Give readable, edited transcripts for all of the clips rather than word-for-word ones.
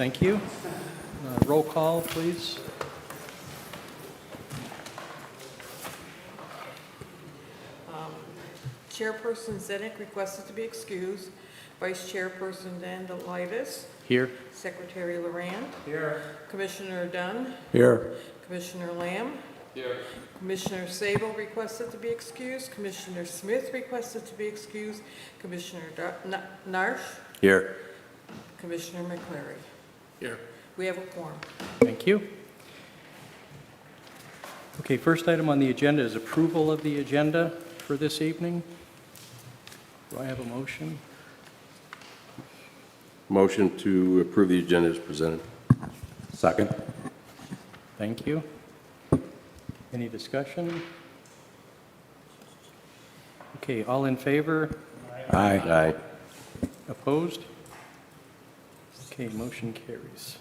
Thank you. Roll call, please. Chairperson Zedek requested to be excused. Vice Chairperson Dandelitis. Here. Secretary Loran. Here. Commissioner Dunn. Here. Commissioner Lamb. Here. Commissioner Sable requested to be excused. Commissioner Smith requested to be excused. Commissioner Narsch. Here. Commissioner McCleary. Here. We have a quorum. Thank you. Okay, first item on the agenda is approval of the agenda for this evening. Do I have a motion? Motion to approve the agenda is presented. Second. Thank you. Any discussion? Okay, all in favor? Aye. Aye. Opposed? Okay, motion carries.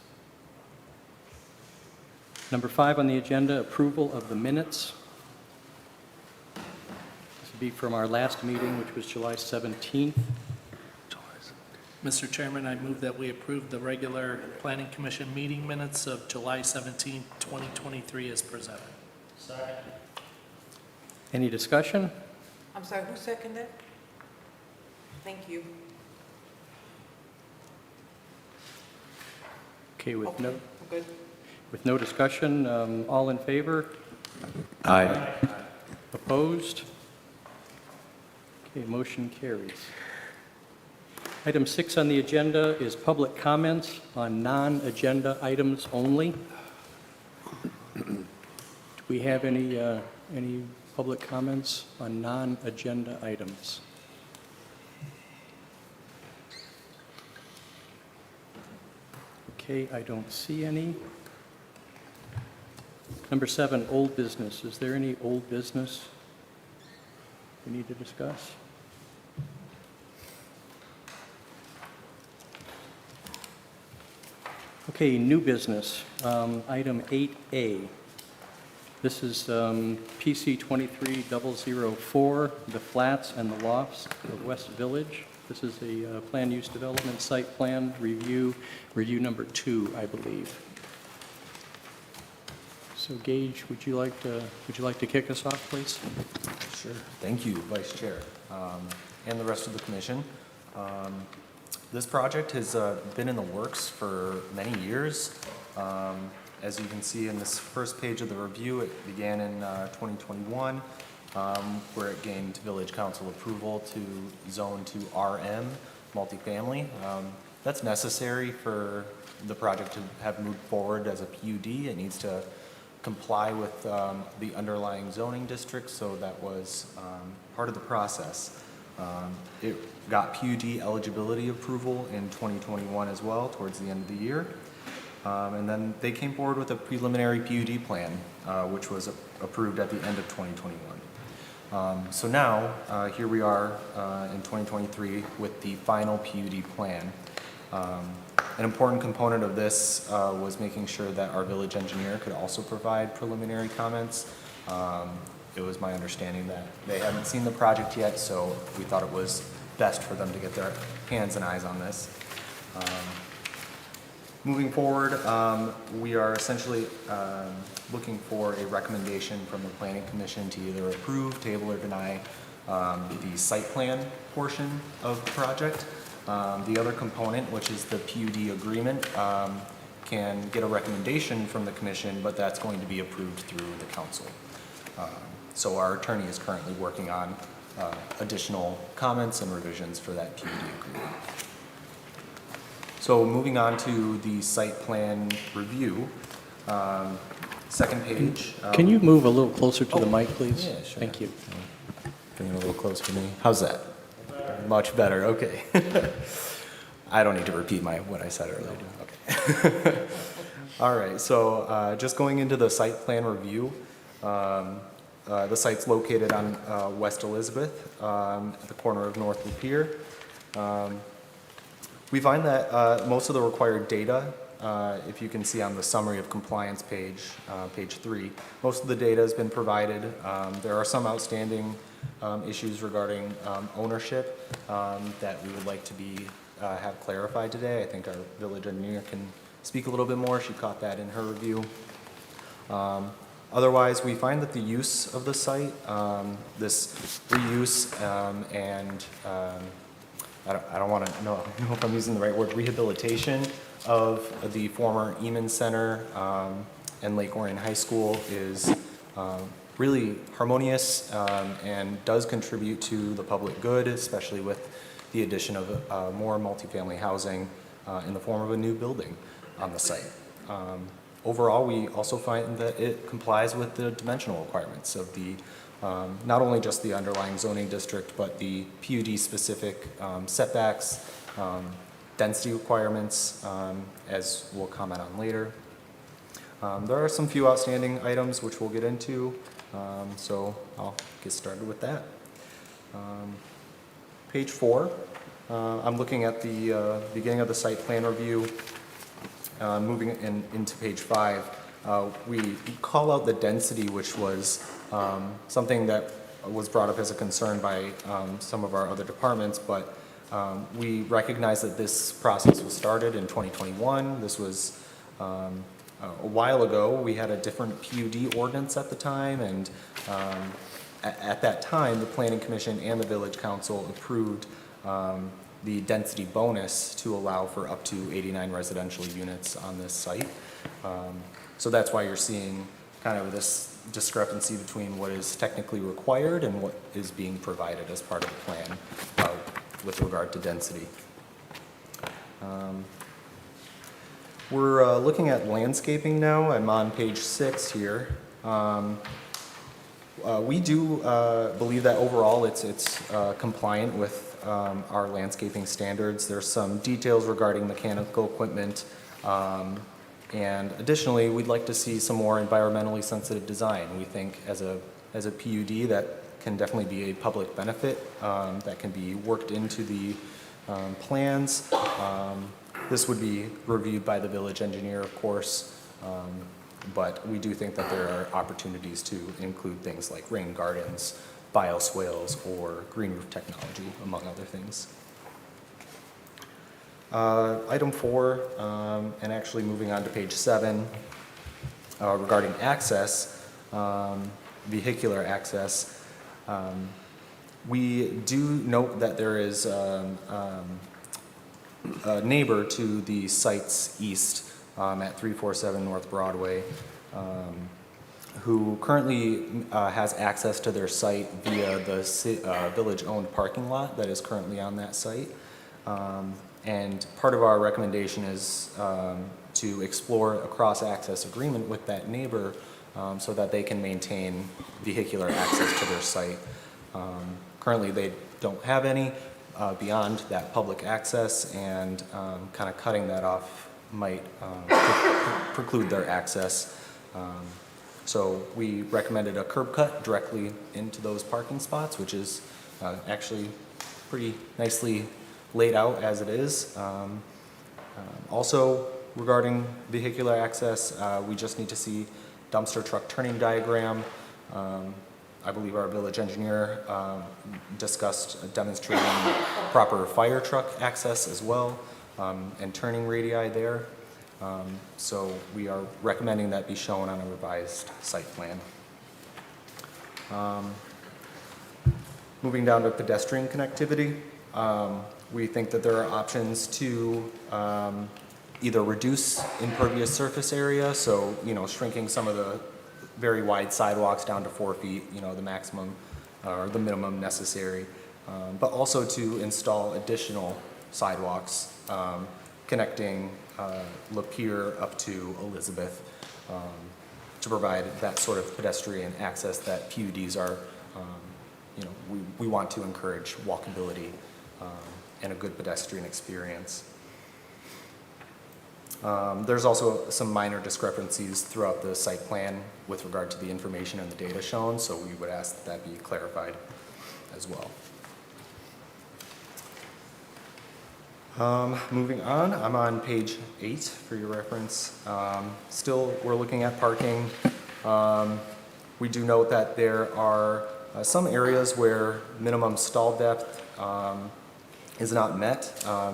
Number 5 on the agenda, approval of the minutes. This would be from our last meeting, which was July 17th. Mr. Chairman, I move that we approve the regular Planning Commission meeting minutes of July 17, 2023 as presented. Any discussion? I'm sorry, who seconded? Thank you. Okay, Okay, good. with no discussion, all in favor? Aye. Opposed? Okay, motion carries. Item 6 on the agenda is public comments on non-agenda items only. Do we have any public comments on non-agenda items? Okay, I don't see any. Number 7, old business. Is there any old business we need to discuss? Okay, new business, item 8A. This is PC 23004, the flats and the lofts of West Village. This is a plan use development site plan review number 2, I believe. So Gage, would you like to kick us off, please? Sure. Thank you, Vice Chair, and the rest of the commission. This project has been in the works for many years. As you can see in this first page of the review, it began in 2021, where it gained Village Council approval to zone to RM, multifamily. That's necessary for the project to have moved forward as a PUD. It needs to comply with the underlying zoning district, so that was part of the process. It got PUD eligibility approval in 2021 as well, towards the end of the year. And then they came forward with a preliminary PUD plan, which was approved at the end of 2021. So now, here we are in 2023 with the final PUD plan. An important component of this was making sure that our village engineer could also provide preliminary comments. It was my understanding that they hadn't seen the project yet, so we thought it was best for them to get their hands and eyes on this. Moving forward, we are essentially looking for a recommendation from the Planning Commission to either approve, table, or deny the site plan portion of the project. The other component, which is the PUD agreement, can get a recommendation from the commission, but that's going to be approved through the council. So our attorney is currently working on additional comments and revisions for that PUD agreement. So moving on to the site plan review, second page. Can you move a little closer to the mic, please? Yeah, sure. Thank you. Bring it a little closer to me. How's that? Much better, okay. I don't need to repeat what I said earlier. Okay. All right, so just going into the site plan review, the site's located on West Elizabeth at the corner of North Lapeer. We find that most of the required data, if you can see on the summary of compliance page, page 3, most of the data has been provided. There are some outstanding issues regarding ownership that we would like to have clarified today. I think our village engineer can speak a little bit more. She caught that in her review. Otherwise, we find that the use of the site, this reuse and I don't want to know if I'm using the right word, rehabilitation of the former Eman Center and Lake Orion High School is really harmonious and does contribute to the public good, especially with the addition of more multifamily housing in the form of a new building on the site. Overall, we also find that it complies with the dimensional requirements of the, not only just the underlying zoning district, but the PUD-specific setbacks, density requirements, as we'll comment on later. There are some few outstanding items which we'll get into, so I'll get started with that. Page 4, I'm looking at the beginning of the site plan review. Moving into page 5, we call out the density, which was something that was brought up as a concern by some of our other departments, but we recognize that this process was started in 2021. This was a while ago. We had a different PUD ordinance at the time, and at that time, the Planning Commission and the Village Council approved the density bonus to allow for up to 89 residential units on this site. So that's why you're seeing kind of this discrepancy between what is technically required and what is being provided as part of the plan with regard to density. We're looking at landscaping now. I'm on page 6 here. We do believe that overall it's compliant with our landscaping standards. There's some details regarding mechanical equipment, and additionally, we'd like to see some more environmentally sensitive design. We think as a PUD that can definitely be a public benefit that can be worked into the plans. This would be reviewed by the village engineer, of course, but we do think that there are opportunities to include things like rain gardens, bioswales, or green roof technology, among other things. Item 4, and actually moving on to page 7, regarding access, vehicular access. We do note that there is a neighbor to the site's east at 347 North Broadway, who currently has access to their site via the village-owned parking lot that is currently on that site. And part of our recommendation is to explore a cross-access agreement with that neighbor so that they can maintain vehicular access to their site. Currently, they don't have any beyond that public access, and kind of cutting that off might preclude their access. So we recommended a curb cut directly into those parking spots, which is actually pretty nicely laid out as it is. Also, regarding vehicular access, we just need to see dumpster truck turning diagram. I believe our village engineer discussed demonstrating proper fire truck access as well, and turning radii there. So we are recommending that be shown on a revised site plan. Moving down to pedestrian connectivity, we think that there are options to either reduce impervious surface area, so shrinking some of the very wide sidewalks down to 4 feet, the maximum or the minimum necessary, but also to install additional sidewalks connecting Lapeer up to Elizabeth to provide that sort of pedestrian access that PUDs are, we want to encourage walkability and a good pedestrian experience. There's also some minor discrepancies throughout the site plan with regard to the information and the data shown, so we would ask that that be clarified as well. Moving on, I'm on page 8 for your reference. Still, we're looking at parking. We do note that there are some areas where minimum stall depth is not met,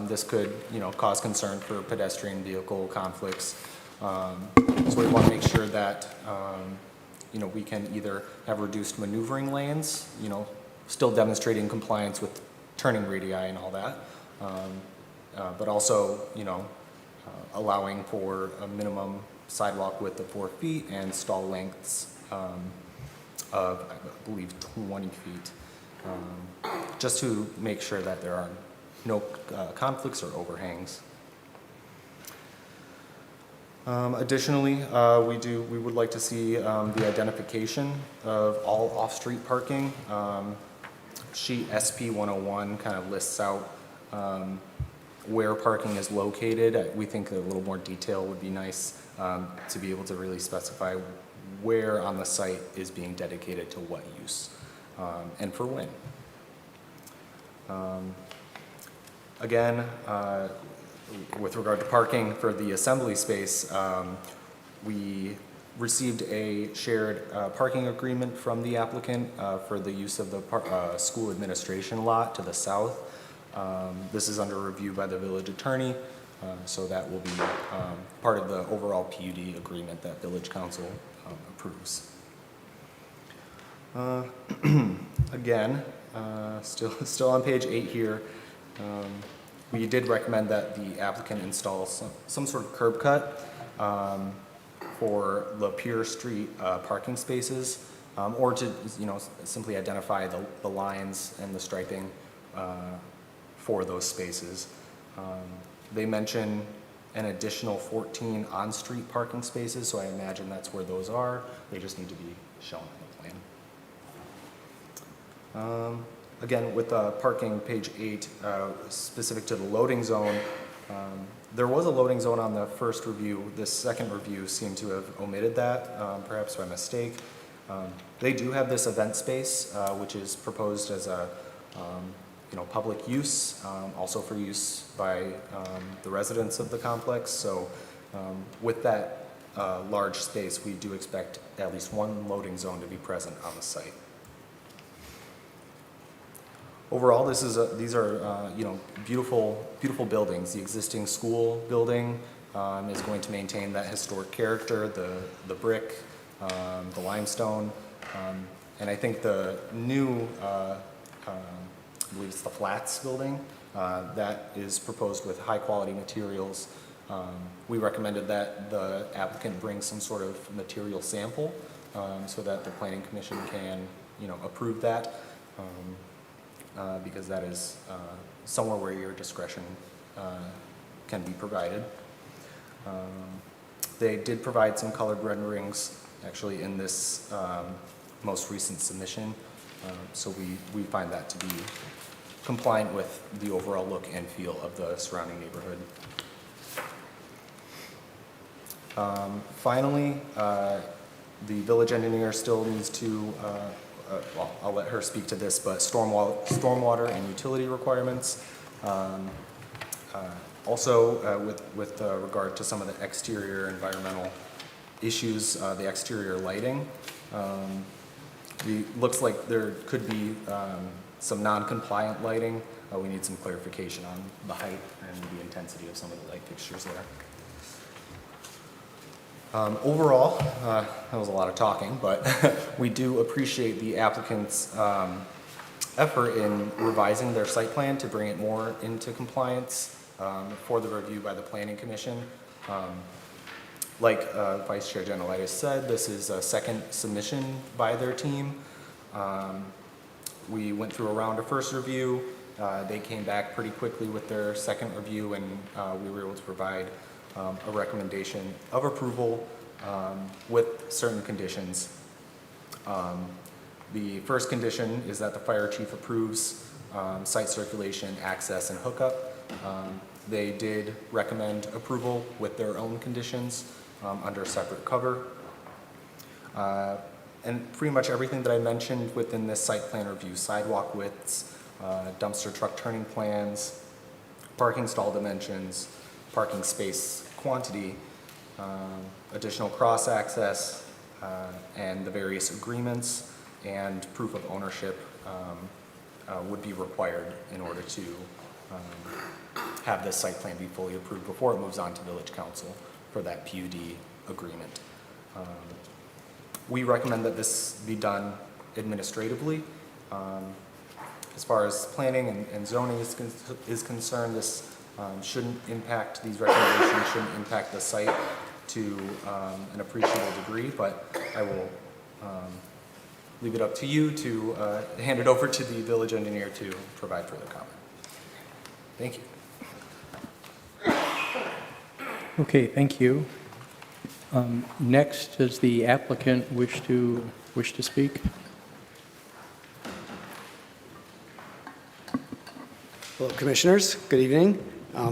this could, cause concern for pedestrian vehicle conflicts. So we want to make sure that, we can either have reduced maneuvering lanes, still demonstrating compliance with turning radii and all that, but also, allowing for a minimum sidewalk width of 4 feet and stall lengths of, I believe, 20 feet, just to make sure that there are no conflicts or overhangs. Additionally, we would like to see the identification of all off-street parking. Sheet SP 101 kind of lists out where parking is located. We think a little more detail would be nice to be able to really specify where on the site is being dedicated to what use and for when. Again, with regard to parking for the assembly space, we received a shared parking agreement from the applicant for the use of the school administration lot to the south. This is under review by the village attorney, so that will be part of the overall PUD agreement that village council approves. Again, still on page 8 here, we did recommend that the applicant install some sort of curb cut for the Pier Street parking spaces, or to simply identify the lines and the striping for those spaces. They mention an additional 14 on-street parking spaces, so I imagine that's where those are. They just need to be shown on the plan. Again, with parking, page 8, specific to the loading zone, there was a loading zone on the first review. This second review seemed to have omitted that, perhaps by mistake. They do have this event space, which is proposed as a public use, also for use by the residents of the complex. So with that large space, we do expect at least one loading zone to be present on the site. Overall, these are beautiful buildings. The existing school building is going to maintain that historic character, the brick, the limestone, and I think the new, I believe it's the Flats building, that is proposed with high quality materials. We recommended that the applicant bring some sort of material sample so that the planning commission can approve that. Because that is somewhere where your discretion can be provided. They did provide some colored renderings actually in this most recent submission, so we find that to be compliant with the overall look and feel of the surrounding neighborhood. Finally, the village engineer still needs to well, I'll let her speak to this, but stormwater and utility requirements. Also, with regard to some of the exterior environmental issues, the exterior lighting, looks like there could be some non-compliant lighting. We need some clarification on the height and the intensity of some of the light fixtures there. Overall, that was a lot of talking, but we do appreciate the applicant's effort in revising their site plan to bring it more into compliance for the review by the Planning Commission. Like Vice Chair Gentilaitis said, this is a second submission by their team. We went through a round of first review. They came back pretty quickly with their second review, and we were able to provide a recommendation of approval with certain conditions. The first condition is that the fire chief approves site circulation, access, and hookup. They did recommend approval with their own conditions under separate cover. And pretty much everything that I mentioned within this site plan review, sidewalk widths, dumpster truck turning plans, parking stall dimensions, parking space quantity, additional cross access, and the various agreements and proof of ownership would be required in order to have this site plan be fully approved before it moves on to village council for that PUD agreement. We recommend that this be done administratively. As far as planning and zoning is concerned, this shouldn't impact, these recommendations shouldn't impact the site to an appreciable degree, but I will leave it up to you to hand it over to the village engineer to provide further comment. Thank you. Okay, thank you. Next, does the applicant wish to speak? Hello, Commissioners. Good evening.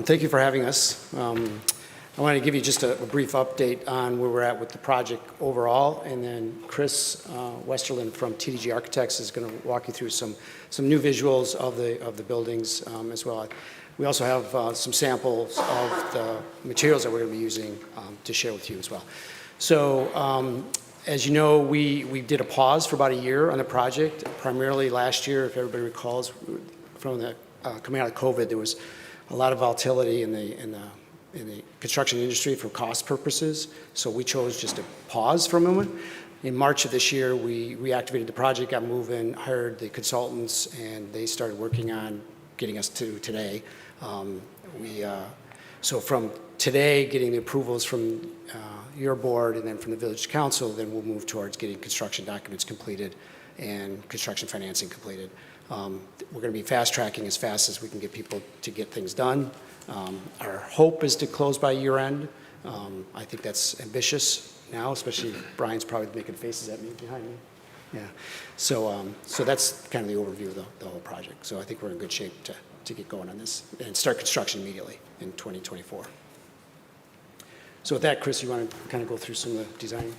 Thank you for having us. I want to give you just a brief update on where we're at with the project overall, and then Chris Westerlin from TDG Architects is going to walk you through some new visuals of the buildings as well. We also have some samples of the materials that we're going to be using to share with you as well. So, as you know, we did a pause for about a year on the project. Primarily last year, if everybody recalls, from the coming out of COVID, there was a lot of volatility in the construction industry for cost purposes. So we chose just to pause for a moment. In March of this year, we reactivated the project, got moving, hired the consultants, and they started working on getting us to today. So from today, getting the approvals from your board and then from the village council, then we'll move towards getting construction documents completed and construction financing completed. We're going to be fast tracking as fast as we can get people to get things done. Our hope is to close by year end. I think that's ambitious now, especially Brian's probably making faces at me behind me. Yeah. So that's kind of the overview of the whole project. So I think we're in good shape to get going on this and start construction immediately in 2024. So with that, Chris, you want to kind of go through some of the design?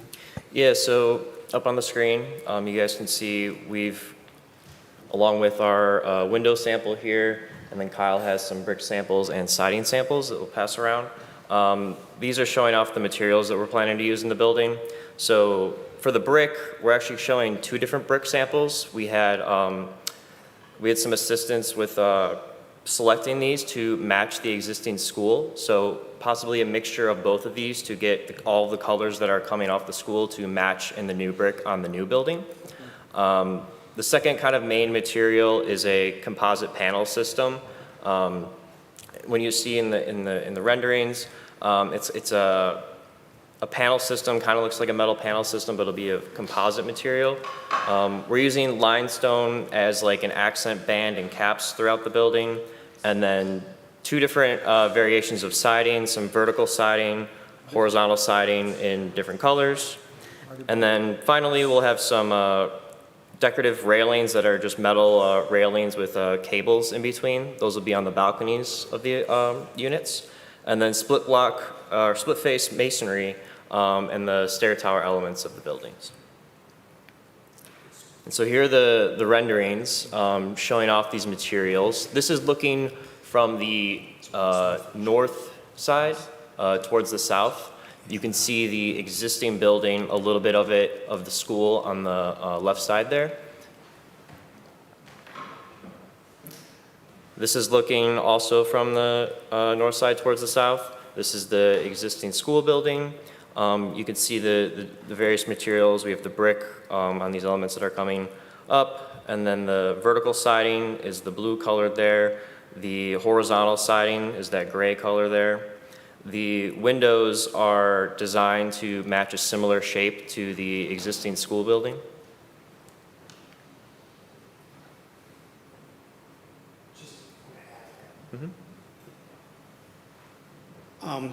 Yeah, so up on the screen, you guys can see we've, along with our window sample here, and then Kyle has some brick samples and siding samples that we'll pass around. These are showing off the materials that we're planning to use in the building. So for the brick, we're actually showing two different brick samples. We had some assistance with selecting these to match the existing school. So possibly a mixture of both of these to get all the colors that are coming off the school to match in the new brick on the new building. The second kind of main material is a composite panel system. When you see in the renderings, it's a panel system, kind of looks like a metal panel system, but it'll be a composite material. We're using limestone as like an accent band and caps throughout the building, and then two different variations of siding, some vertical siding, horizontal siding in different colors. And then finally, we'll have some decorative railings that are just metal railings with cables in between. Those will be on the balconies of the units. And then split face masonry and the stair tower elements of the buildings. And so here are the renderings showing off these materials. This is looking from the north side towards the south. You can see the existing building, a little bit of it, of the school on the left side there. This is looking also from the north side towards the south. This is the existing school building. You can see the various materials. We have the brick on these elements that are coming up, and then the vertical siding is the blue color there. The horizontal siding is that gray color there. The windows are designed to match a similar shape to the existing school building.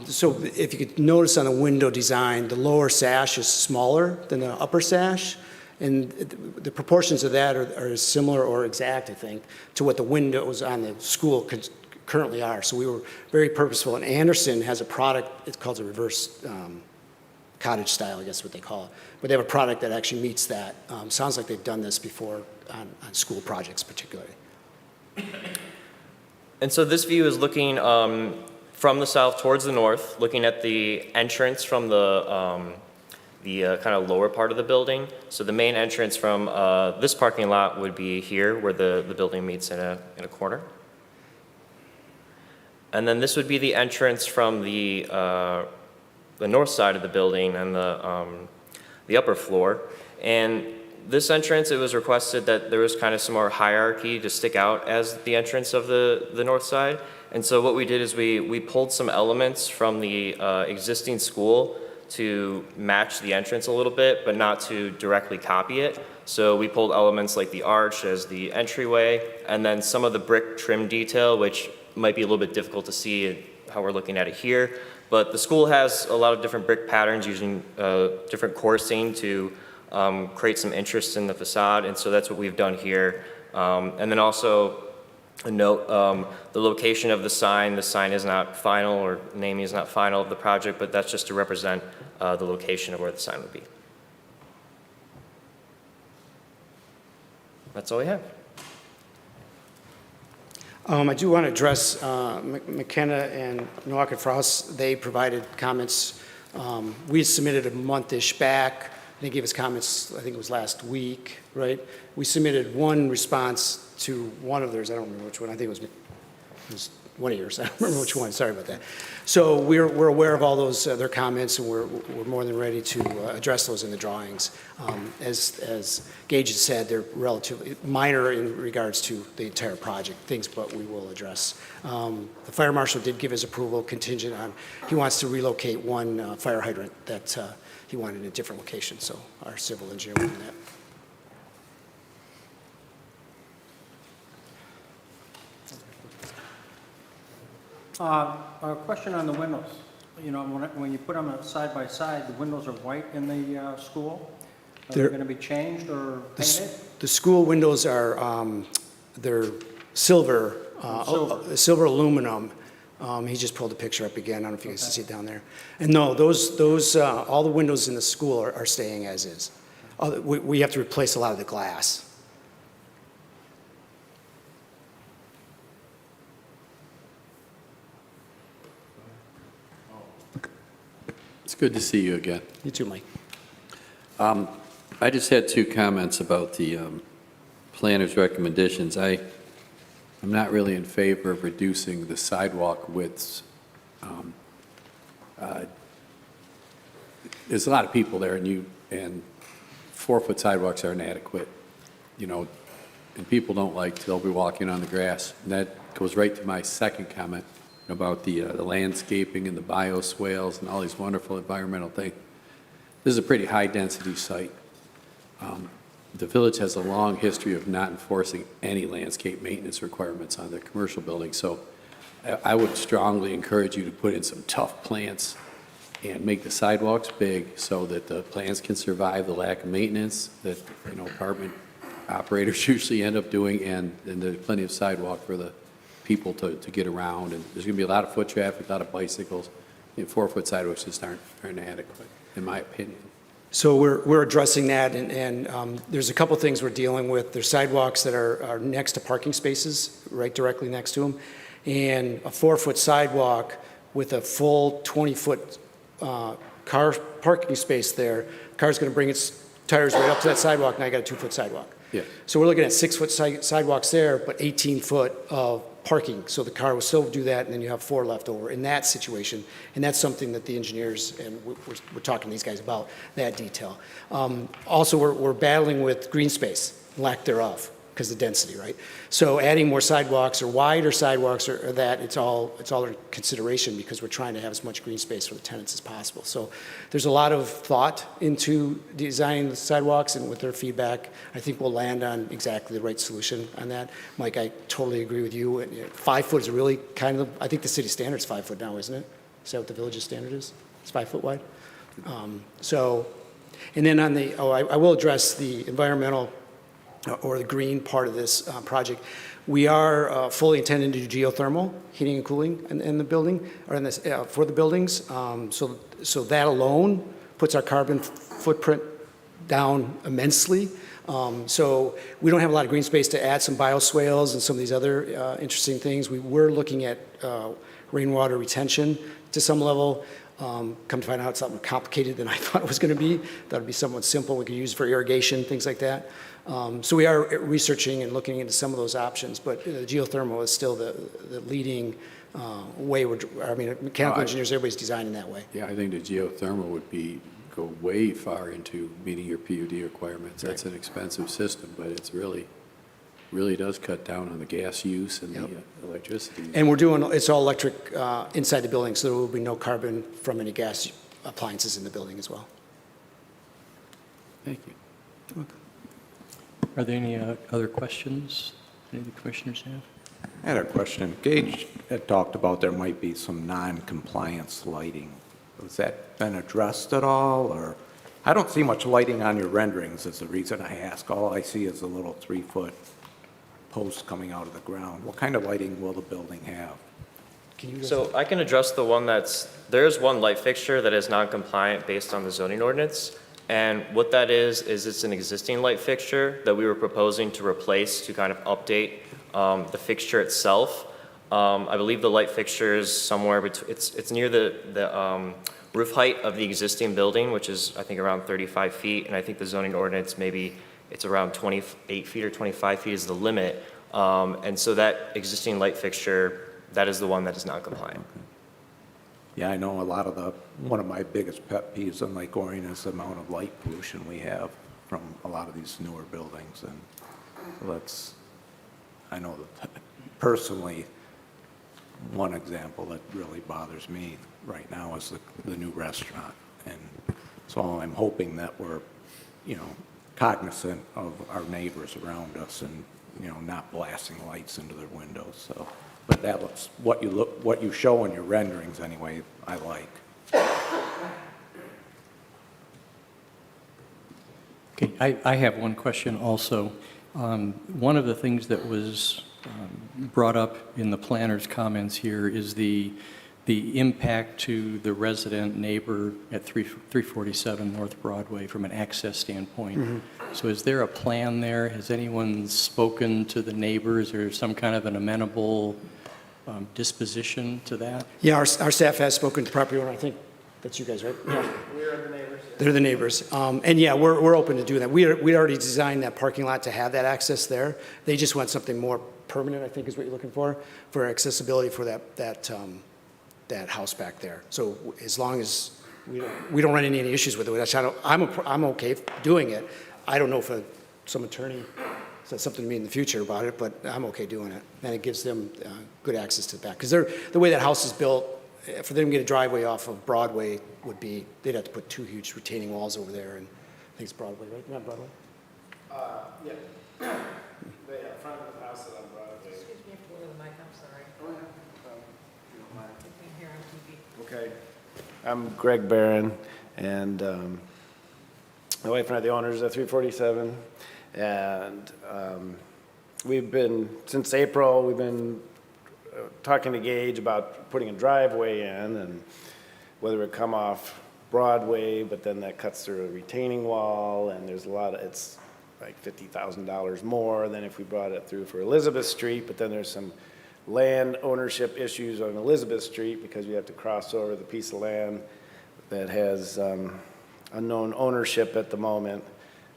So if you could notice on the window design, the lower sash is smaller than the upper sash, and the proportions of that are similar or exact, I think, to what the windows on the school currently are. So we were very purposeful, and Anderson has a product, it's called a reverse cottage style, I guess what they call it, but they have a product that actually meets that. Sounds like they've done this before on school projects particularly. And so this view is looking from the south towards the north, looking at the entrance from the kind of lower part of the building. So the main entrance from this parking lot would be here, where the building meets in a corner. And then this would be the entrance from the north side of the building and the upper floor. And this entrance, it was requested that there was kind of some more hierarchy to stick out as the entrance of the north side. And so what we did is we pulled some elements from the existing school to match the entrance a little bit, but not to directly copy it. So we pulled elements like the arch as the entryway, and then some of the brick trim detail, which might be a little bit difficult to see how we're looking at it here. But the school has a lot of different brick patterns using different coursing to create some interest in the facade, and so that's what we've done here. And then also a note, the location of the sign is not final, or naming is not final of the project, but that's just to represent the location of where the sign would be. That's all we have. I do want to address McKenna and Nowak Frost. They provided comments. We submitted a month-ish back. They gave us comments, I think it was last week, right? We submitted one response to one of theirs. I don't remember which one. I think it was one of yours. I don't remember which one. Sorry about that. So we're aware of all those their comments, and we're more than ready to address those in the drawings. As Gage has said, they're relatively minor in regards to the entire project things, but we will address. The fire marshal did give his approval contingent on he wants to relocate one fire hydrant that he wanted in a different location. So our civil engineer will do that. A question on the windows. You know, when you put them side by side, the windows are white in the school. Are they They're- going to be changed or painted? The school windows are, they're silver, silver aluminum. He just pulled the picture up again. I don't know if you guys can see it down there. And no, those all the windows in the school are staying as is. We have to replace a lot of the glass. It's good to see you again. You too, Mike. I just had two comments about the planner's recommendations. I'm not really in favor of reducing the sidewalk widths. There's a lot of people there, and 4-foot sidewalks are inadequate, you know, and people don't like they'll be walking on the grass. And that goes right to my second comment about the landscaping and the bioswales and all these wonderful environmental things. This is a pretty high-density site. The village has a long history of not enforcing any landscape maintenance requirements on the commercial buildings, so I would strongly encourage you to put in some tough plants and make the sidewalks big so that the plants can survive the lack of maintenance that, you know, apartment operators usually end up doing, and there's plenty of sidewalk for the people to get around, and there's going to be a lot of foot traffic, a lot of bicycles, and 4-foot sidewalks just aren't adequate, in my opinion. So we're addressing that, and there's a couple things we're dealing with. There's sidewalks that are next to parking spaces, right directly next to them, and a 4-foot sidewalk with a full 20-foot car parking space there. Car's going to bring its tires right up to that sidewalk, and I got a 2-foot sidewalk. Yeah. So we're looking at 6-foot sidewalks there, but 18-foot of parking. So the car will still do that, and then you have 4 left over in that situation. And that's something that the engineers, and we're talking to these guys about that detail. Also, we're battling with green space, lack thereof, because of density, right? So adding more sidewalks or wider sidewalks or that, it's all in consideration because we're trying to have as much green space for the tenants as possible. So there's a lot of thought into designing the sidewalks, and with their feedback, I think we'll land on exactly the right solution on that. Mike, I totally agree with you. 5 foot is really kind of, I think the city standard's 5 foot now, isn't it? Is that what the village's standard is? It's 5 foot wide? And then on the, I will address the environmental or the green part of this project. We are fully intending to do geothermal heating and cooling in the building, or in this, for the buildings. So that alone puts our carbon footprint down immensely. So we don't have a lot of green space to add some bioswales and some of these other interesting things. We were looking at rainwater retention to some level. Come to find out, it's something complicated than I thought it was going to be. Thought it'd be somewhat simple, we could use for irrigation, things like that. So we are researching and looking into some of those options, but geothermal is still the leading way. Mechanical engineers, everybody's designing that way. Yeah, I think the geothermal would go way far into meeting your PUD requirements. That's an expensive system, but it's really does cut down on the gas use and Yep. the electricity. And it's all electric inside the building, so there will be no carbon from any gas appliances in the building as well. Thank you. Are there any other questions any of the commissioners have? I had a question. Gage had talked about there might be some non-compliance lighting. Has that been addressed at all, or? I don't see much lighting on your renderings is the reason I ask. All I see is a little 3-foot post coming out of the ground. What kind of lighting will the building have? So I can address the one there's one light fixture that is non-compliant based on the zoning ordinance. And what that is it's an existing light fixture that we were proposing to replace to kind of update the fixture itself. I believe the light fixture is somewhere between, it's near the roof height of the existing building, which is, I think, around 35 feet. And I think the zoning ordinance, maybe it's around 28 feet or 25 feet is the limit. And so that existing light fixture, that is the one that is not compliant. Yeah, I know one of my biggest pet peeves in Lake Orion is the amount of light pollution we have from a lot of these newer buildings. And I know that personally, one example that really bothers me right now is the new restaurant. And so I'm hoping that we're, cognizant of our neighbors around us and, not blasting lights into their windows. So, but that's what you show in your renderings anyway, I like. Okay, I have one question also. One of the things that was brought up in the planner's comments here is the impact to the resident neighbor at 347 North Broadway from an access standpoint. Mm-hmm. So is there a plan there? Has anyone spoken to the neighbors or some kind of an amenable disposition to that? Yeah, our staff has spoken to the property owner. I think that's you guys, right? Yeah. We're the neighbors. They're the neighbors. And yeah, we're open to doing that. We already designed that parking lot to have that access there. They just want something more permanent, I think is what you're looking for accessibility for that house back there. So as long as we don't run into any issues with it, which I'm okay doing it. I don't know if some attorney said something to me in the future about it, but I'm okay doing it. And it gives them good access to the back. Because the way that house is built, for them to get a driveway off of Broadway they'd have to put 2 huge retaining walls over there, and I think it's Broadway, right? Not Broadway? Yeah. The front of the house is on Broadway. Excuse me for the mic, I'm sorry. I can't hear on TV. Okay. I'm Greg Barron, and my wife and I are the owners of 347. And since April, we've been talking to Gage about putting a driveway in and whether it come off Broadway, but then that cuts through a retaining wall, and there's it's like $50,000 more than if we brought it through for Elizabeth Street, but then there's some land ownership issues on Elizabeth Street because we have to cross over the piece of land that has unknown ownership at the moment.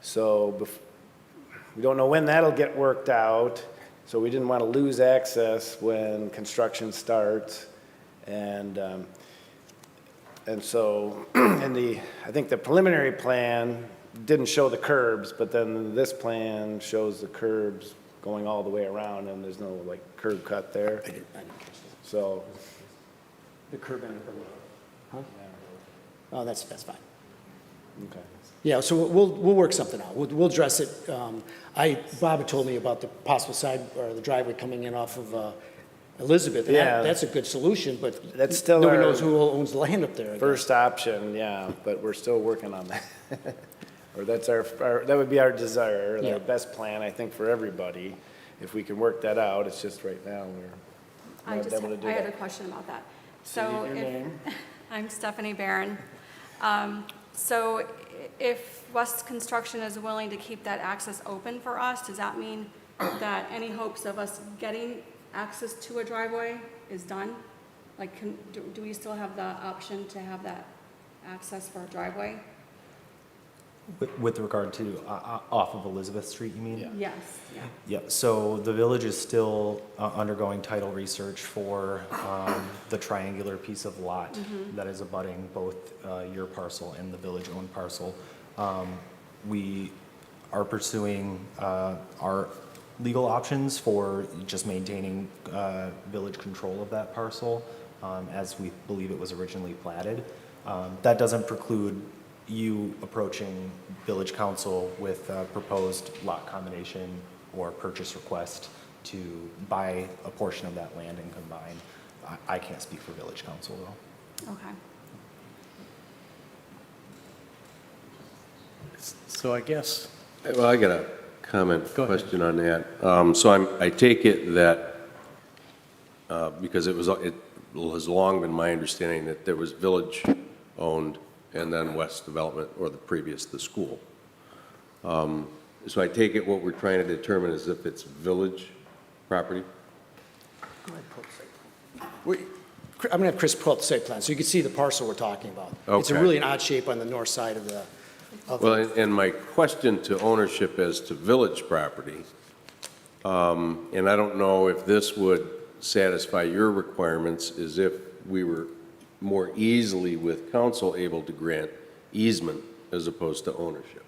So we don't know when that'll get worked out, so we didn't want to lose access when construction starts. And so I think the preliminary plan didn't show the curbs, but then this plan shows the curbs going all the way around, and there's no curb cut there. I didn't catch that. So, The curb and huh? Oh, that's fine. okay. Yeah, so we'll work something out. We'll address it. Bob had told me about the possible side or the driveway coming in off of Elizabeth. And Yeah. that's a good solution, but That's still nobody our knows who owns the land up there. I guess. first option, yeah, but we're still working on that. Or that's that would be our desire, Yeah. our best plan, I think, for everybody. If we can work that out, it's just right now we're I not able to do had a that. question about that. State So your name. I'm Stephanie Barron. So if West Construction is willing to keep that access open for us, does that mean that any hopes of us getting access to a driveway is done? Like, do we still have the option to have that access for a driveway? With regard to off of Elizabeth Street, you mean? Yes, yeah. Yeah, so the village is still undergoing title research for the triangular piece of lot that is abutting both your parcel and the village-owned parcel. We are pursuing our legal options for just maintaining village control of that parcel as we believe it was originally platted. That doesn't preclude you approaching village council with a proposed lot combination or purchase request to buy a portion of that land and combine. I can't speak for village council, though. Okay. So I guess, Well, I got a comment, Go ahead. question on that. So I take it that, because it has long been my understanding that there was village-owned and then West Development, or the previous, the school. So I take it what we're trying to determine is if it's village property? I'm going to have Chris pull up the site plan, so you can see the parcel we're talking about. It's Okay. really an odd shape on the north side of the, Well, and my question to ownership as to village property, and I don't know if this would satisfy your requirements, is if we were more easily with council able to grant easement as opposed to ownership.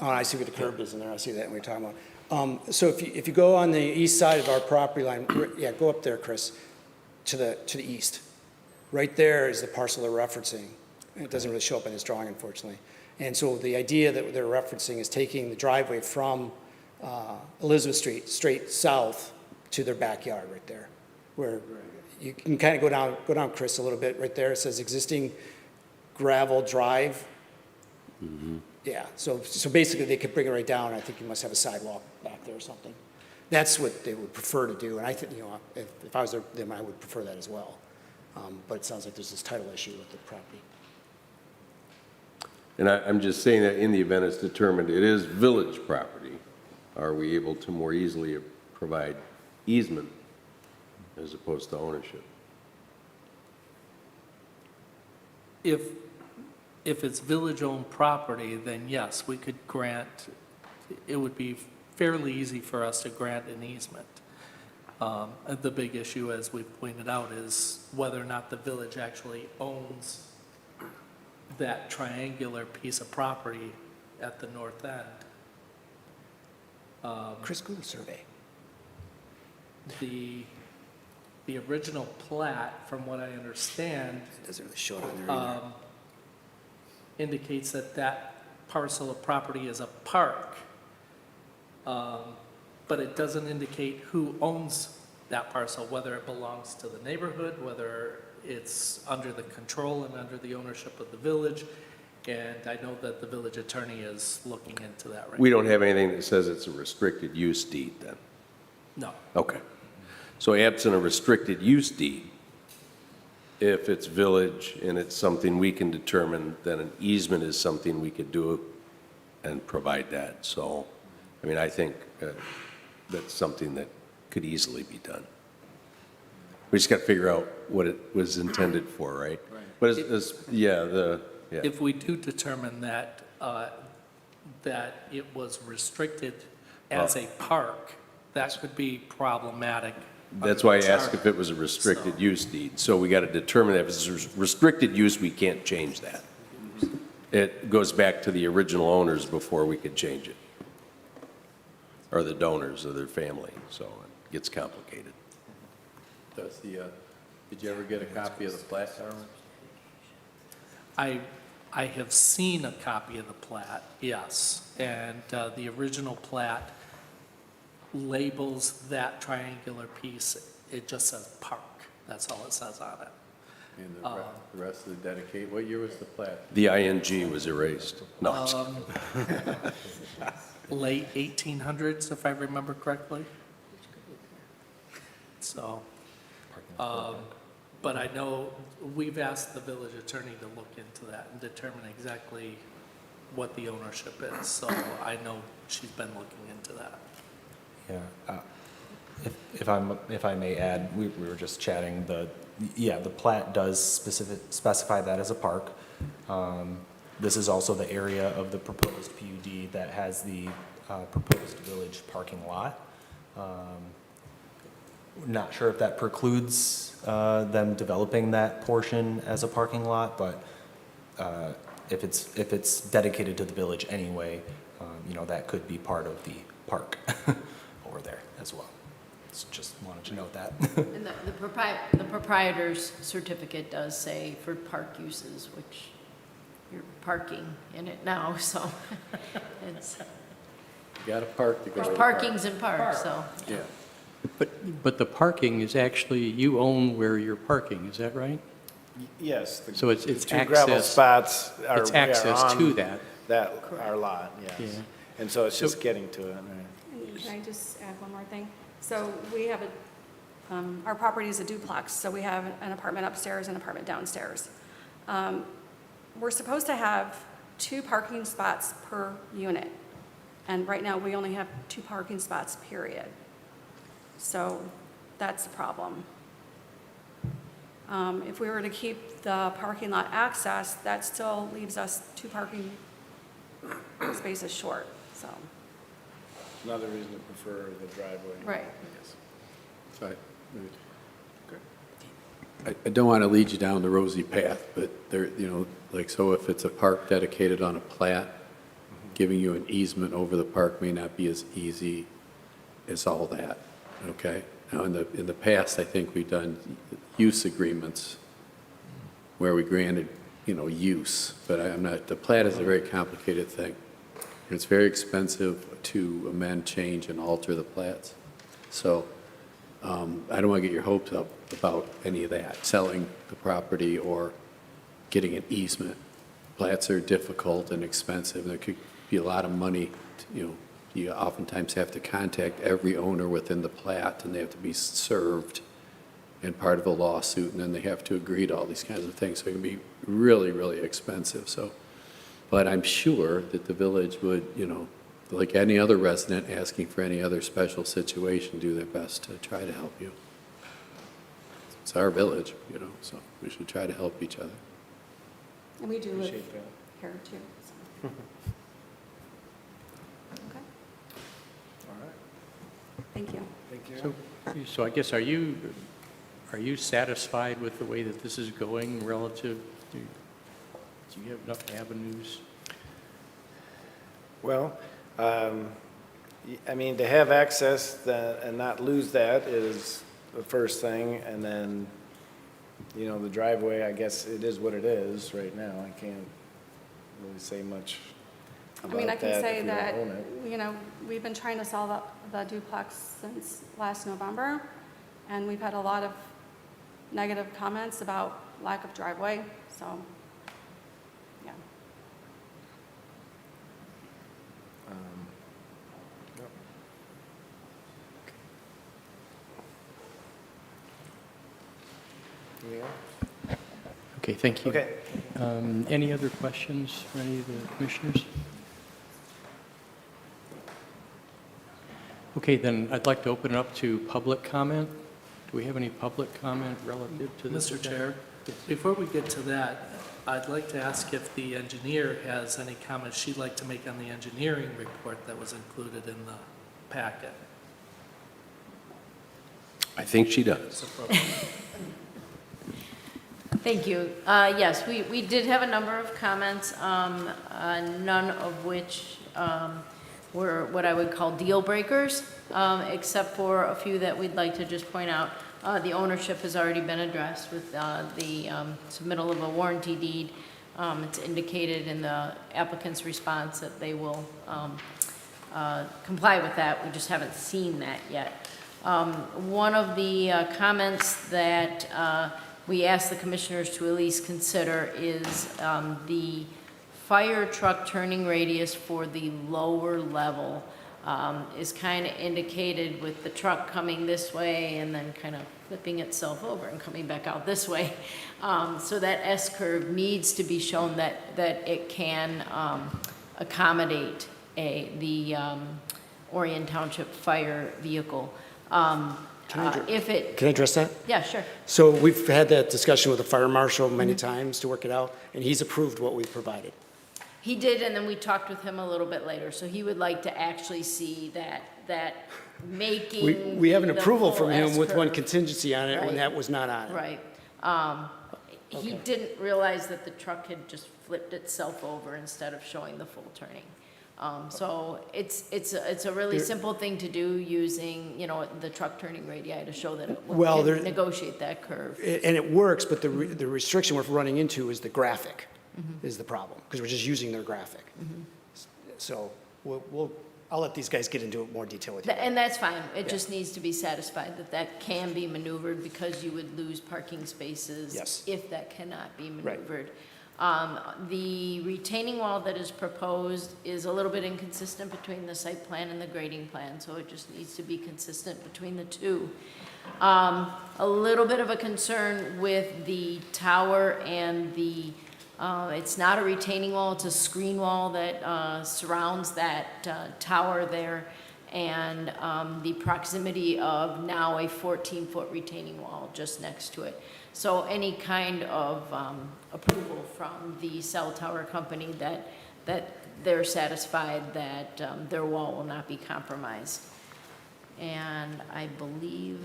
oh, I see where the curb is in there, I see that when we're talking about. So if you go on the east side of our property line, yeah, go up there, Chris, to the east. Right there is the parcel they're referencing. It doesn't really show up in this drawing, unfortunately. And so the idea that they're referencing is taking the driveway from Elizabeth Street straight south to their backyard right there, where you can kind of go down, Chris, a little bit. Right there, it says existing gravel drive. Yeah, so basically they could bring it right down. I think you must have a sidewalk back there or something. That's what they would prefer to do, and I think, if I was them, I would prefer that as well. But it sounds like there's this title issue with the property. And I'm just saying that in the event it's determined it is village property, are we able to more easily provide easement as opposed to ownership? If it's village-owned property, then yes, we could grant, it would be fairly easy for us to grant an easement. The big issue, as we've pointed out, is whether or not the village actually owns that triangular piece of property at the north end. Chris, Google survey. The original plat, from what I understand, It doesn't really show it on there either. indicates that parcel of property is a park, but it doesn't indicate who owns that parcel, whether it belongs to the neighborhood, whether it's under the control and under the ownership of the village, and I know that the village attorney is looking into that right now. We don't have anything that says it's a restricted use deed then? No. Okay. So absent a restricted use deed, if it's village and it's something we can determine, then an easement is something we could do and provide that. So, I mean, I think that's something that could easily be done. We just got to figure out what it was intended for, right? Right. But yeah. If we do determine that, that it was restricted as a park, that could be problematic. That's why I asked if it was a restricted use deed. So we got to determine that if it's a restricted use, we can't change that. It goes back to the original owners before we could change it. Or the donors or their family, so it gets complicated. Did you ever get a copy of the plat, Darwin? I have seen a copy of the plat, yes, and the original plat labels that triangular piece, it just says park, that's all it says on it. And the rest of the dedicate, what year was the plat? The ING was erased. No, I'm just Late 1800s, if I remember correctly. So, but I know we've asked the village attorney to look into that and determine exactly what the ownership is, so I know she's been looking into that. Yeah. If I may add, we were just chatting, the plat does specify that as a park. This is also the area of the proposed PUD that has the proposed village parking lot. Not sure if that precludes them developing that portion as a parking lot, but if it's dedicated to the village anyway, that could be part of the park over there as well. Just wanted to note that. And the proprietor's certificate does say for park uses, which you're parking in it now, so it's, You got to park to go to there's the park. parkings in parks, so. Yeah. But the parking is actually, you own where you're parking, is that right? Yes. So it's the two gravel access- spots are. It's access are on to that. That, our lot, Yeah. yes. And so it's just getting to it, right? And can I just add one more thing? So we have our property is a duplex, so we have an apartment upstairs and an apartment downstairs. We're supposed to have 2 parking spots per unit, and right now, we only have 2 parking spots, period. So that's a problem. If we were to keep the parking lot access, that still leaves us 2 parking spaces short, so. Another reason to prefer the driveway. Right. Right. I don't want to lead you down the rosy path, but there, so if it's a park dedicated on a plat, giving you an easement over the park may not be as easy as all that, okay? Now, in the past, I think we've done use agreements where we granted, use, but the plat is a very complicated thing. It's very expensive to amend, change, and alter the plats. So I don't want to get your hopes up about any of that, selling the property or getting an easement. Plats are difficult and expensive, and there could be a lot of money. You oftentimes have to contact every owner within the plat, and they have to be served and part of a lawsuit, and then they have to agree to all these kinds of things. So it can be really, really expensive. But I'm sure that the village would, like any other resident asking for any other special situation, do their best to try to help you. It's our village, so we should try to help each other. And we do live Appreciate that. here too, so. Okay, All right. thank you. Thank you. So I guess, are you satisfied with the way that this is going relative to, do you have enough avenues? Well, to have access and not lose that is the first thing, and then, the driveway, I guess it is what it is right now. I can't really say much I about mean, I that can say if we don't that, own it. we've been trying to sell the duplex since last November, and we've had a lot of negative comments about lack of driveway, so, yeah. Yep. Anything else? Okay, thank you. Okay. Any other questions for any of the commissioners? Okay, then I'd like to open it up to public comment. Do we have any public comment relative to this? Mr. Chair, before we get to that, I'd like to ask if the engineer has any comments she'd like to make on the engineering report that was included in the packet. I think she does. It's appropriate. Thank you. Yes, we did have a number of comments, none of which were what I would call deal breakers, except for a few that we'd like to just point out. The ownership has already been addressed with the submittal of a warranty deed. It's indicated in the applicant's response that they will comply with that. We just haven't seen that yet. One of the comments that we asked the commissioners to at least consider is the fire truck turning radius for the lower level is kind of indicated with the truck coming this way and then kind of flipping itself over and coming back out this way. So that S-curve needs to be shown that it can accommodate the Orion Township fire vehicle. If it, Can I address that? yeah, sure. So we've had that discussion with the fire marshal many times to work it out, and he's approved what we've provided. He did, and then we talked with him a little bit later, so he would like to actually see that making. We have an the approval full from him with one S-curve. contingency on it when Right. that was not on it. Right. He Okay. didn't realize that the truck had just flipped itself over instead of showing the full turning. So it's a really There- simple thing to do using, the truck turning radii to show that it Well, there- can negotiate that curve. And it works, but the restriction we're running into is the graphic is the problem, because we're just using their graphic. So I'll let these guys get into it more detail with you. And that's fine. It just needs to be satisfied that that can be maneuvered because you would lose parking spaces Yes. if that cannot be Right. maneuvered. The retaining wall that is proposed is a little bit inconsistent between the site plan and the grading plan, so it just needs to be consistent between the two. A little bit of a concern with the tower and it's not a retaining wall, it's a screen wall that surrounds that tower there, and the proximity of now a 14-foot retaining wall just next to it. So any kind of approval from the cell tower company that they're satisfied that their wall will not be compromised. And I believe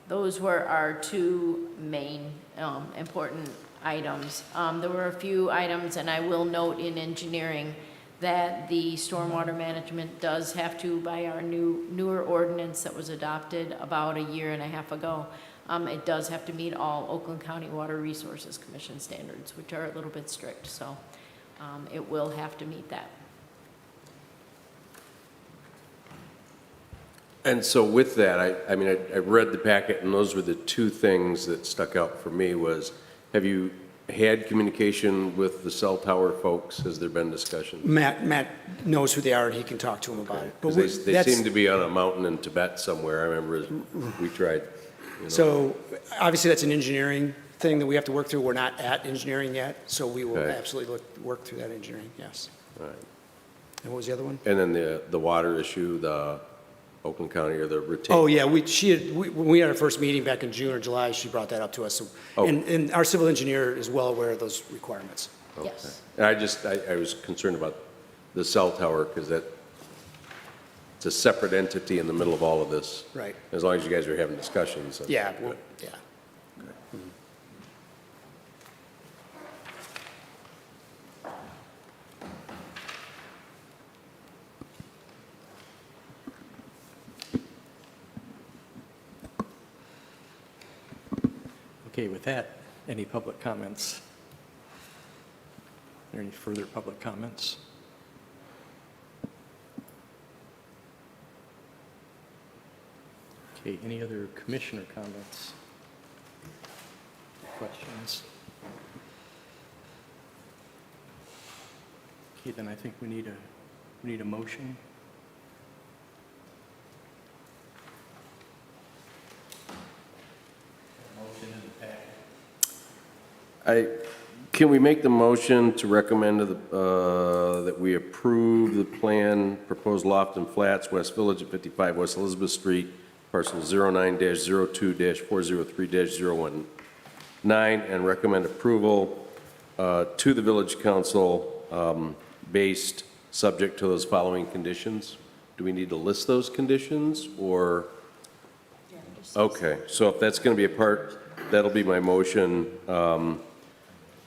those were our two main important items. There were a few items, and I will note in engineering that the stormwater management does have to, by our newer ordinance that was adopted about a year and a half ago, it does have to meet all Oakland County Water Resources Commission standards, which are a little bit strict, so it will have to meet that. And so with that, I read the packet, and those were the two things that stuck out for me was, have you had communication with the cell tower folks? Has there been discussion? Matt knows who they are, and he can talk to them about it. But Because they that's- seem to be on a mountain in Tibet somewhere. I remember we tried, So obviously, that's an engineering thing that we have to work through. We're not at engineering yet, so we will Okay. absolutely work through that engineering, yes. All right. And what was the other one? And then the water issue, the Oakland County or the retain. Oh, yeah, when we had our first meeting back in June or July, she brought that up to us. So- Oh. And our civil engineer is well aware of those requirements. Okay. Yes. And I was concerned about the cell tower because it's a separate entity in the middle of all of this. Right. As long as you guys are having discussions. that's Yeah, good. yeah. Okay, with that, any public comments? Are there any further public comments? Okay, any other commissioner comments? Questions? Okay, then I think we need a motion. Can we make the motion to recommend that we approve the plan, proposed loft and flats, West Village at 55 West Elizabeth Street, parcel 09-02-403-019, and recommend approval to the village council based, subject to those following conditions? Do we need to list those conditions, or? Okay, so if that's going to be a part, that'll be my motion.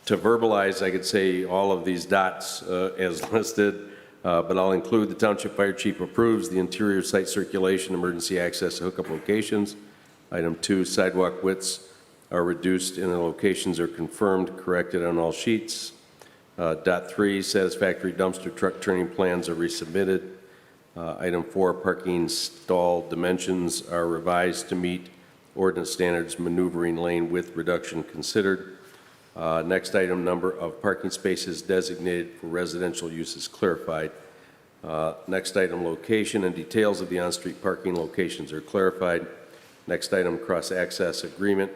To verbalize, I could say all of these dots as listed, but I'll include the Township Fire Chief approves the interior site circulation, emergency access, hookup locations. Item 2, sidewalk widths are reduced and the locations are confirmed, corrected on all sheets. Dot 3, satisfactory dumpster truck turning plans are resubmitted. Item 4, parking stall dimensions are revised to meet ordinance standards, maneuvering lane width reduction considered. Next item, number of parking spaces designated for residential use is clarified. Next item, location and details of the on-street parking locations are clarified. Next item, cross-access agreement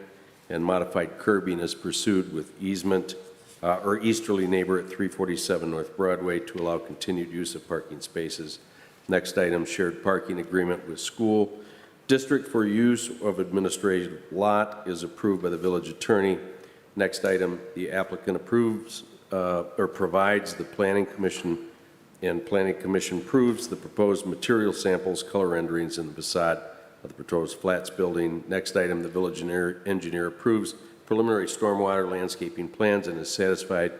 and modified curbing is pursued with easement or easterly neighbor at 347 North Broadway to allow continued use of parking spaces. Next item, shared parking agreement with school district for use of administrative lot is approved by the village attorney. Next item, the applicant approves or provides the planning commission, and planning commission approves the proposed material samples, color renderings, and the facade of the proposed flats building. Next item, the village engineer approves preliminary stormwater landscaping plans and is satisfied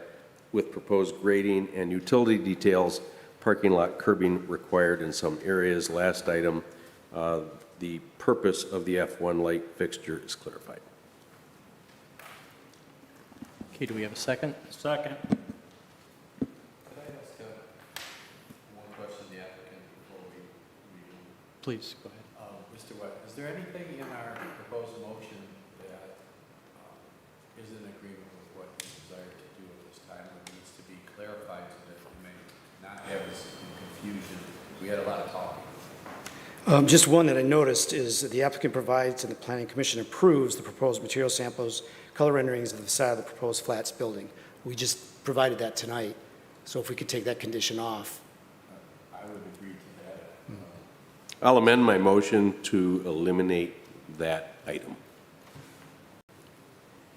with proposed grading and utility details, parking lot curbing required in some areas. Last item, the purpose of the F1 light fixture is clarified. Okay, do we have a second? Second. Could I ask one question of the applicant before we Please, go ahead. Mr. Webb, is there anything in our proposed motion that is in agreement with what you desire to do at this time that needs to be clarified so that we may not have this confusion? We had a lot of talking. Just one that I noticed is that the applicant provides and the planning commission approves the proposed material samples, color renderings of the facade of the proposed flats building. We just provided that tonight, so if we could take that condition off. I would agree to that. I'll amend my motion to eliminate that item.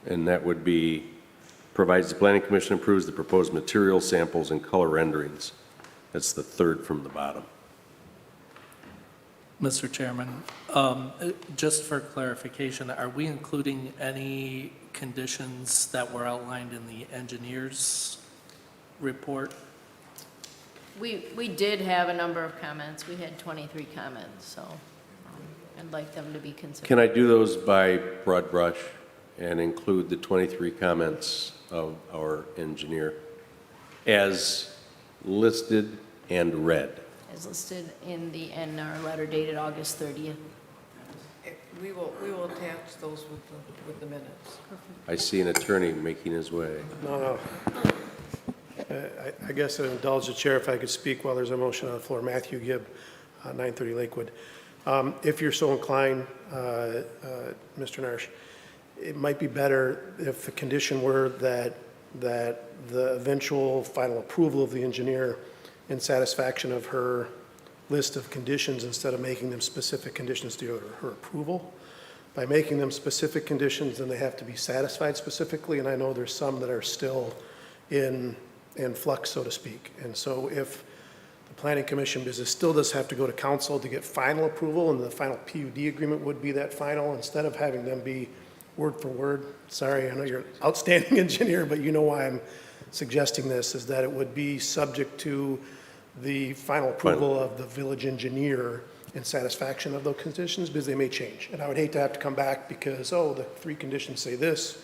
And that would be, provides the planning commission approves the proposed material samples and color renderings. That's the third from the bottom. Mr. Chairman, just for clarification, are we including any conditions that were outlined in the engineer's report? We did have a number of comments. We had 23 comments, so I'd like them to be considered. Can I do those by broad brush and include the 23 comments of our engineer as listed and read? As listed in our letter dated August 30th. We will attach those with the minutes. I see an attorney making his way. No. I guess I'd indulge the chair if I could speak while there's a motion on the floor. Matthew Gibb, 930 Lakewood. If you're so inclined, Mr. Narsch, it might be better if the condition were that the eventual final approval of the engineer in satisfaction of her list of conditions, instead of making them specific conditions to her approval. By making them specific conditions, then they have to be satisfied specifically, and I know there's some that are still in flux, so to speak. And so if the planning commission, because it still does have to go to council to get final approval, and the final PUD agreement would be that final, instead of having them be word for word, sorry, I know you're an outstanding engineer, but you know why I'm suggesting this, is that it would be subject to the final approval of the village engineer in satisfaction of those conditions, because they may change. And I would hate to have to come back because, the 3 conditions say this,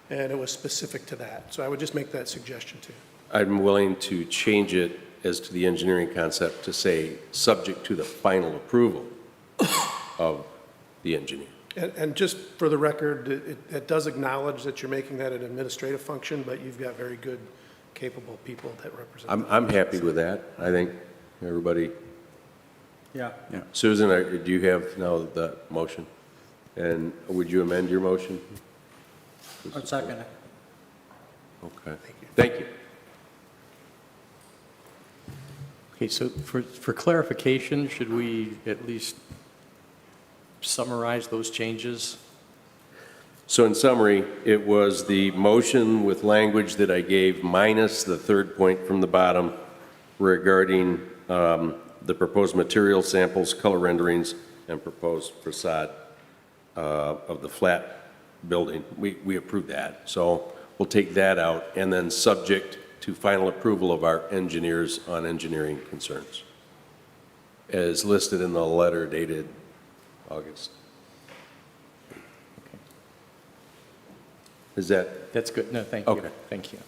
and it was specific to that. So I would just make that suggestion too. I'm willing to change it as to the engineering concept to say, subject to the final approval of the engineer. And just for the record, it does acknowledge that you're making that an administrative function, but you've got very good, capable people that represent. I'm happy with that. I think everybody. Yeah. Susan, do you have now the motion? And would you amend your motion? I'll second it. Okay. Thank you. Okay, so for clarification, should we at least summarize those changes? So in summary, it was the motion with language that I gave minus the third point from the bottom regarding the proposed material samples, color renderings, and proposed facade of the flat building. We approved that. So we'll take that out, and then subject to final approval of our engineers on engineering concerns, as listed in the letter dated August. Is that? That's good. No, thank you. Okay. Thank you.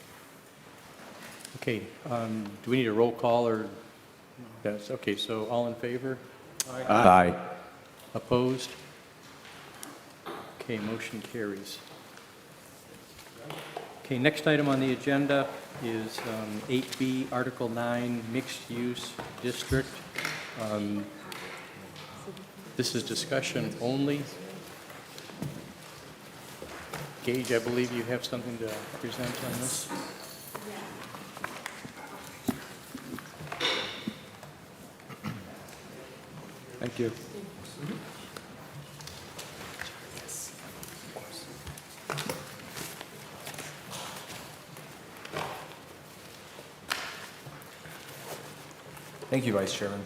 Okay, do we need a roll call or? Yes, okay, so all in favor? Aye. Opposed? Okay, motion carries. Okay, next item on the agenda is 8B, Article 9, Mixed Use District. This is discussion only. Gage, I believe you have something to present on this? Thank you. Thank you, Vice Chairman.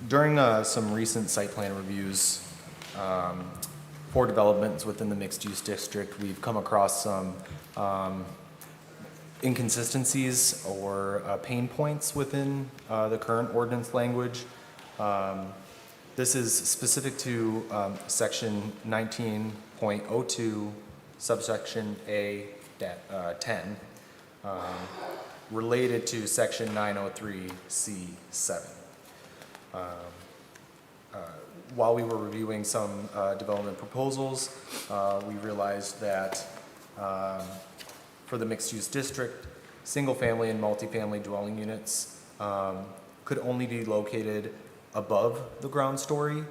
During some recent site plan reviews for developments within the mixed-use district, we've come across some inconsistencies or pain points within the current ordinance language. This is specific to section 19.02, subsection A-10, related to section 903C7. While we were reviewing some development proposals, we realized that for the mixed-use district, single-family and multifamily dwelling units could only be located above the ground story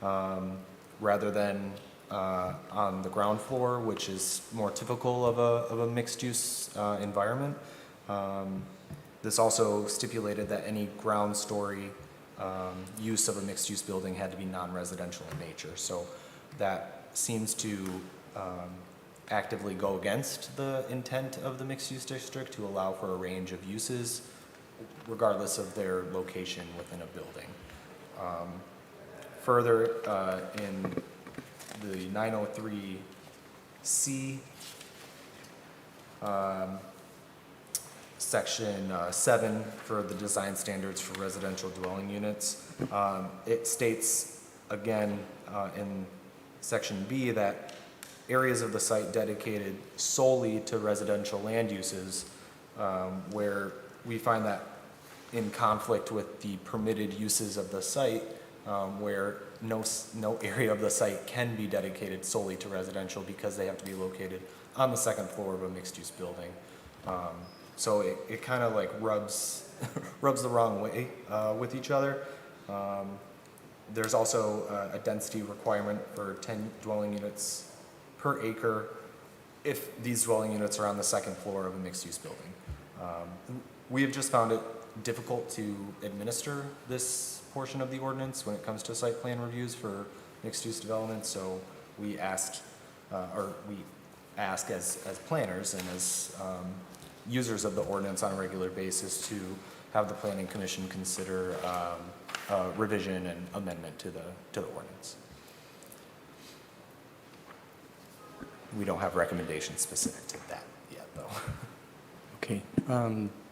rather than on the ground floor, which is more typical of a mixed-use environment. This also stipulated that any ground story use of a mixed-use building had to be non-residential in nature. So that seems to actively go against the intent of the mixed-use district to allow for a range of uses regardless of their location within a building. Further, in the 903C section 7 for the design standards for residential dwelling units, it states again in section B that areas of the site dedicated solely to residential land uses, where we find that in conflict with the permitted uses of the site, where no area of the site can be dedicated solely to residential because they have to be located on the second floor of a mixed-use building. So it kind of like rubs the wrong way with each other. There's also a density requirement for 10 dwelling units per acre if these dwelling units are on the second floor of a mixed-use building. We have just found it difficult to administer this portion of the ordinance when it comes to site plan reviews for mixed-use development, so we asked, or we ask as planners and as users of the ordinance on a regular basis to have the Planning Commission consider revision and amendment to the ordinance. We don't have recommendations specific to that yet, though. Okay,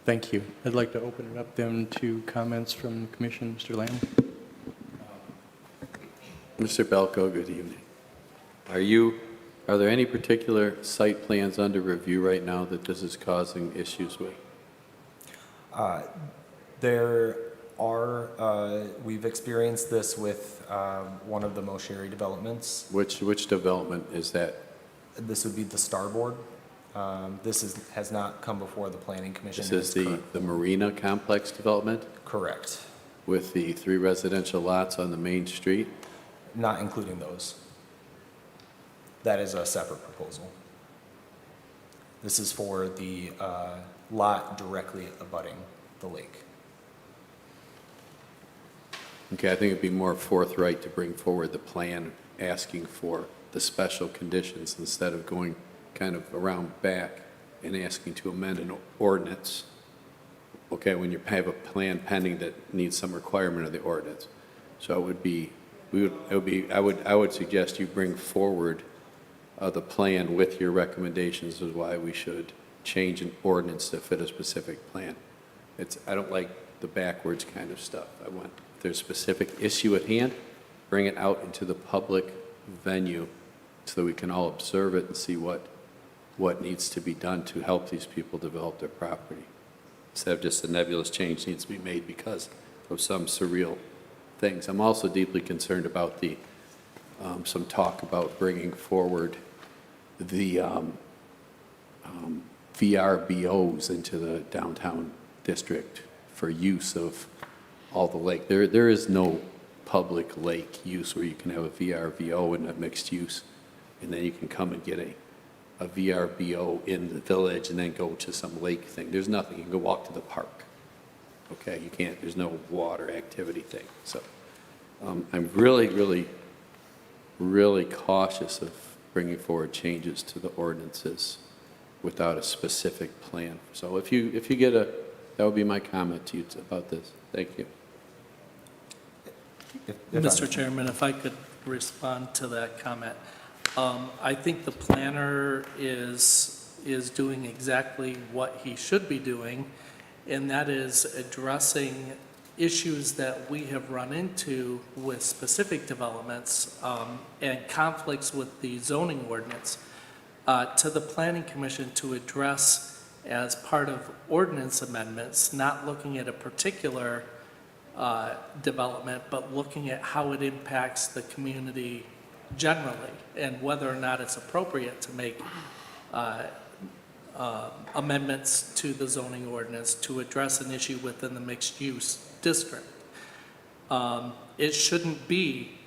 thank you. I'd like to open it up then to comments from the commission. Mr. Lamb? Mr. Belko, good evening. Are there any particular site plans under review right now that this is causing issues with? There are, we've experienced this with one of the Mosheri developments. Which development is that? This would be the Starboard. This has not come before the Planning Commission. This is the Marina Complex development Correct. with the 3 residential lots on the main street? Not including those. That is a separate proposal. This is for the lot directly abutting the lake. Okay, I think it'd be more forthright to bring forward the plan asking for the special conditions instead of going kind of around back and asking to amend an ordinance. Okay, when you have a plan pending that needs some requirement of the ordinance. So I would suggest you bring forward the plan with your recommendations is why we should change an ordinance to fit a specific plan. I don't like the backwards kind of stuff. I want, if there's a specific issue at hand, bring it out into the public venue so that we can all observe it and see what needs to be done to help these people develop their property. Instead of just a nebulous change needs to be made because of some surreal things. I'm also deeply concerned about some talk about bringing forward the VRBOs into the downtown district for use of all the lake. There is no public lake use where you can have a VRBO and a mixed use, and then you can come and get a VRBO in the village and then go to some lake thing. There's nothing. You can go walk to the park. okay? You can't, there's no water activity thing. So I'm really, really, really cautious of bringing forward changes to the ordinances without a specific plan. So if you get a, that would be my comment to you about this. Thank you. Mr. Chairman, if I could respond to that comment. I think the planner is doing exactly what he should be doing, and that is addressing issues that we have run into with specific developments and conflicts with the zoning ordinance to the Planning Commission to address as part of ordinance amendments, not looking at a particular development, but looking at how it impacts the community generally and whether or not it's appropriate to make amendments to the zoning ordinance to address an issue within the mixed-use district. It shouldn't be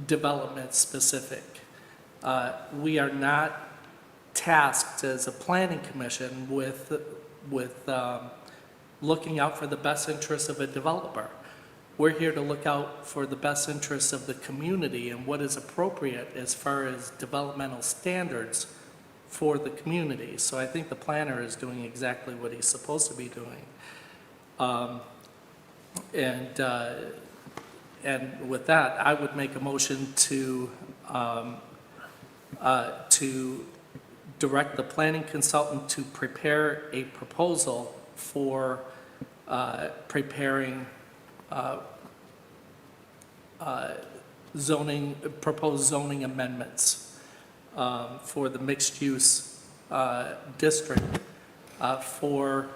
development-specific. We are not tasked as a planning commission with looking out for the best interests of a developer. We're here to look out for the best interests of the community and what is appropriate as far as developmental standards for the community. So I think the planner is doing exactly what he's supposed to be doing. And with that, I would make a motion to direct the planning consultant to prepare a proposal for preparing proposed zoning amendments for the mixed-use district for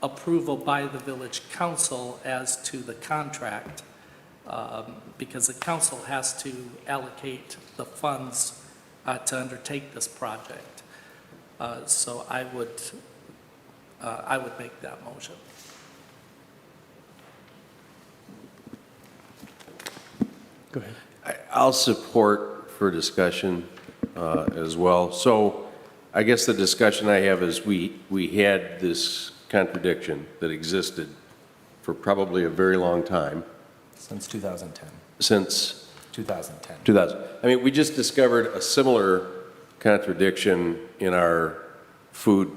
approval by the village council as to the contract, because the council has to allocate the funds to undertake this project. So I would make that motion. Go ahead. I'll support for discussion as well. So I guess the discussion I have is we had this contradiction that existed for probably a very long time. Since 2010. Since 2010. 2000. I mean, we just discovered a similar contradiction in our food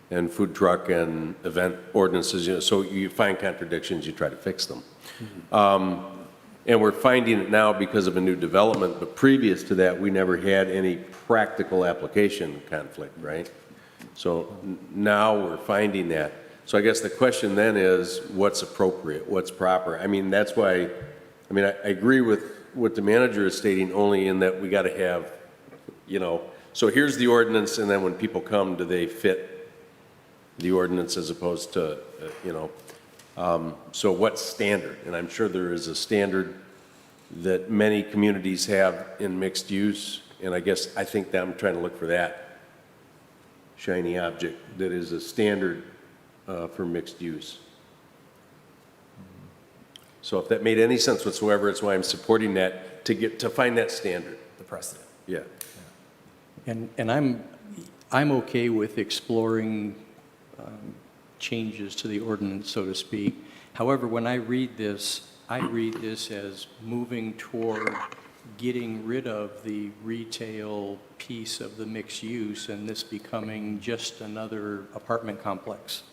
and food truck and event ordinances. You know, so you find contradictions, you try to fix them. And we're finding it now because of a new development, but previous to that, we never had any practical application conflict, right? So now we're finding that. So I guess the question then is, what's appropriate, what's proper? I mean, that's why, I mean, I agree with what the manager is stating, only in that we got to have, you know, so here's the ordinance, and then when people come, do they fit the ordinance as opposed to, you know, so what's standard? And I'm sure there is a standard that many communities have in mixed use, and I think that I'm trying to look for that shiny object that is a standard for mixed use. So if that made any sense whatsoever, it's why I'm supporting that, to find that standard. The precedent. Yeah. And I'm okay with exploring changes to the ordinance, so to speak. However, when I read this as moving toward getting rid of the retail piece of the mixed use and this becoming just another apartment complex.